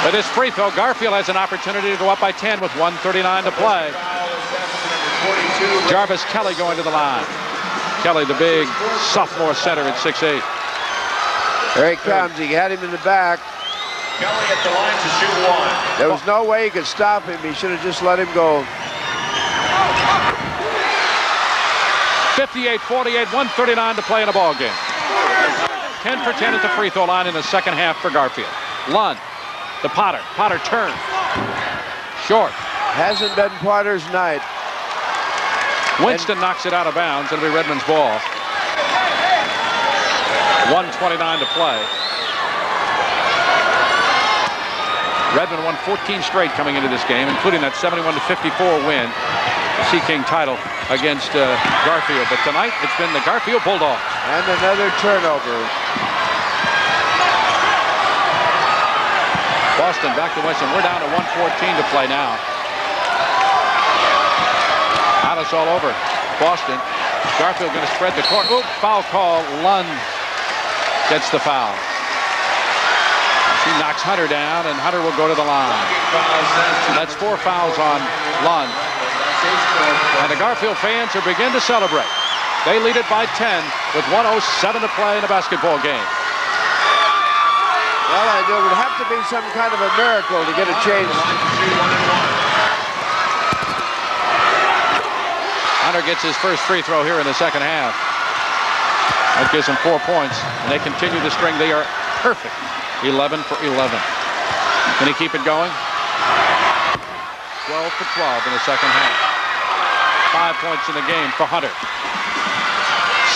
With this free throw, Garfield has an opportunity to go up by 10 with 1:39 to play. Jarvis Kelly going to the line. Kelly, the big sophomore center at 6'8". There he comes. He had him in the back. Kelly at the line to shoot 1. There was no way he could stop him. He should have just let him go. 58-48, 1:39 to play in a ball game. 10 for 10 at the free throw line in the second half for Garfield. Lund to Potter. Potter turns. Short. Hasn't been Potter's night. Winston knocks it out of bounds. It'll be Redmond's ball. 1:29 to play. Redmond won 14 straight coming into this game, including that 71-54 win, Sea King title against Garfield. But tonight, it's been the Garfield Bulldogs. And another turnover. Boston back to Winston. We're down to 1:14 to play now. Eilis all over Boston. Garfield going to spread the court. Oop, foul call. Lund gets the foul. He knocks Hunter down, and Hunter will go to the line. That's 4 fouls on Lund. And the Garfield fans are beginning to celebrate. They lead it by 10 with 1:07 to play in a basketball game. Well, there would have to be some kind of a miracle to get a change. Hunter gets his first free throw here in the second half. That gives him 4 points, and they continue the string. They are perfect. 11 for 11. Can he keep it going? 12 for 12 in the second half. 5 points in the game for Hunter.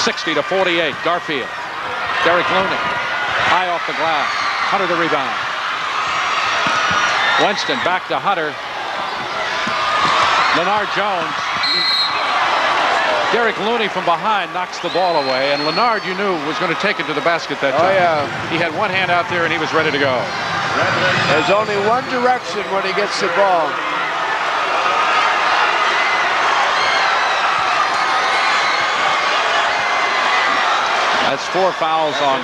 60-48, Garfield. Derek Looney, high off the glass. Hunter the rebound. Winston back to Hunter. Leonard Jones. Derek Looney from behind knocks the ball away, and Leonard, you knew, was going to take it to the basket that time. Oh, yeah. He had one hand out there, and he was ready to go. There's only one direction when he gets the ball. That's 4 fouls on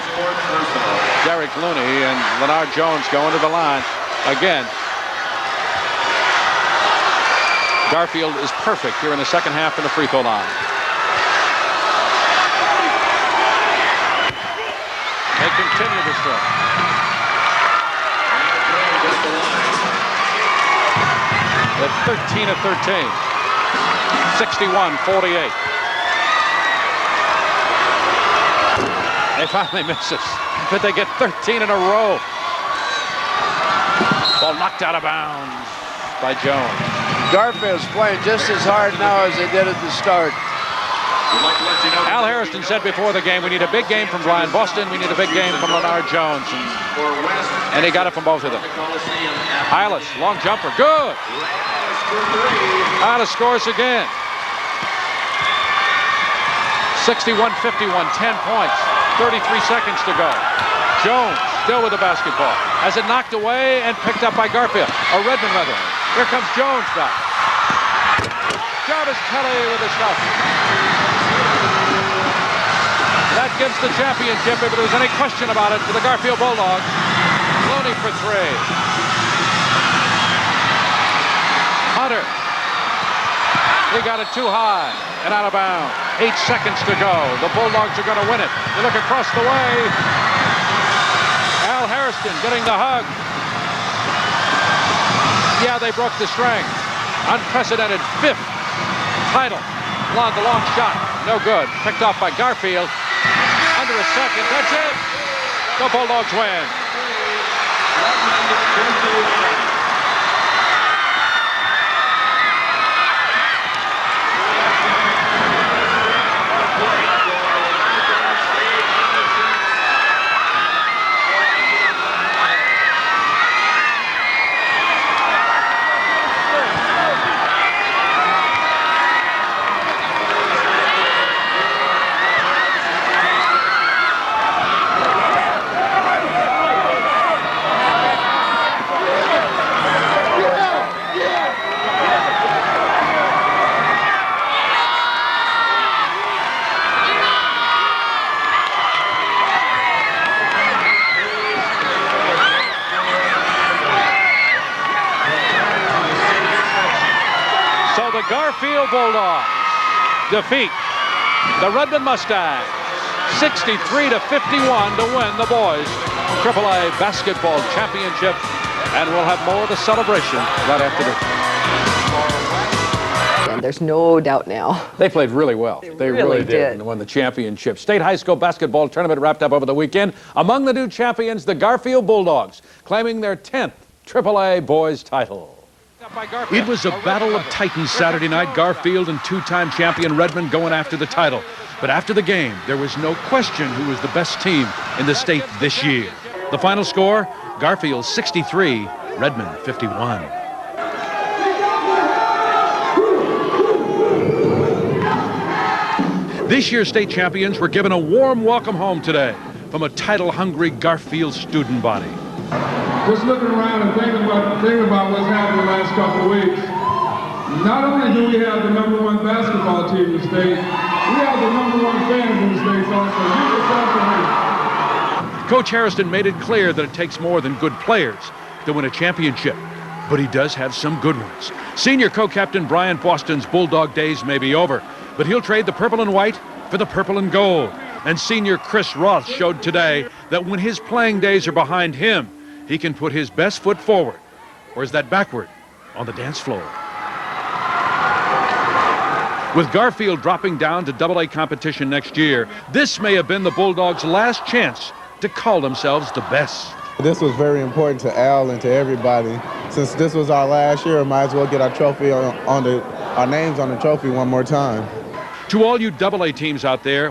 Derek Looney, and Leonard Jones going to the line again. Garfield is perfect here in the second half in the free throw line. They continue the string. At 13 of 13. 61-48. They finally miss us. but they get 13 in a row. Ball knocked out of bounds by Jones. Garfield's playing just as hard now as they did at the start. Al Harrison said before the game, we need a big game from Brian Boston. We need a big game from Leonard Jones. And he got it from both of them. Hylas, long jumper, good. Hylas scores again. 61-51, 10 points, 33 seconds to go. Jones still with the basketball. Has it knocked away and picked up by Garfield. Or Redmond, rather. Here comes Jones back. Jarvis Kelly with the stuff. That gives the championship, if there was any question about it, to the Garfield Bulldogs. Looney for three. Hunter. He got it too high and out of bounds. 8 seconds to go. The Bulldogs are going to win it. They look across the way. Al Harrison getting the hug. Yeah, they broke the string. Unprecedented 5th title. The long shot. No good. Picked off by Garfield. Under a second. That's it. The Bulldogs win. The Garfield Bulldogs defeat the Redmond Mustangs 63-51 to win the boys AAA basketball championship, and we'll have more of the celebration right after this. And there's no doubt now. They played really well. They really did and won the championship. State high school basketball tournament wrapped up over the weekend. Among the new champions, the Garfield Bulldogs, claiming their 10th AAA boys title. It was a battle of titans Saturday night. Garfield and two-time champion Redmond going after the title. But after the game, there was no question who was the best team in the state this year. The final score, Garfield 63, Redmond 51. This year's state champions were given a warm welcome home today from a title-hungry Garfield student body. Just looking around and thinking about what's happened the last couple of weeks. Not only do we have the #1 basketball team in the state, we have the #1 fans in the state also. Coach Harrison made it clear that it takes more than good players to win a championship, but he does have some good ones. Senior co-captain Brian Boston's Bulldog days may be over, but he'll trade the purple and white for the purple and gold. And senior Chris Roth showed today that when his playing days are behind him, he can put his best foot forward, or is that backward, on the dance floor. With Garfield dropping down to AA competition next year, this may have been the Bulldogs' last chance to call themselves the best. This was very important to Al and to everybody. Since this was our last year, we might as well get our trophy our names on the trophy one more time. To all you AA teams out there,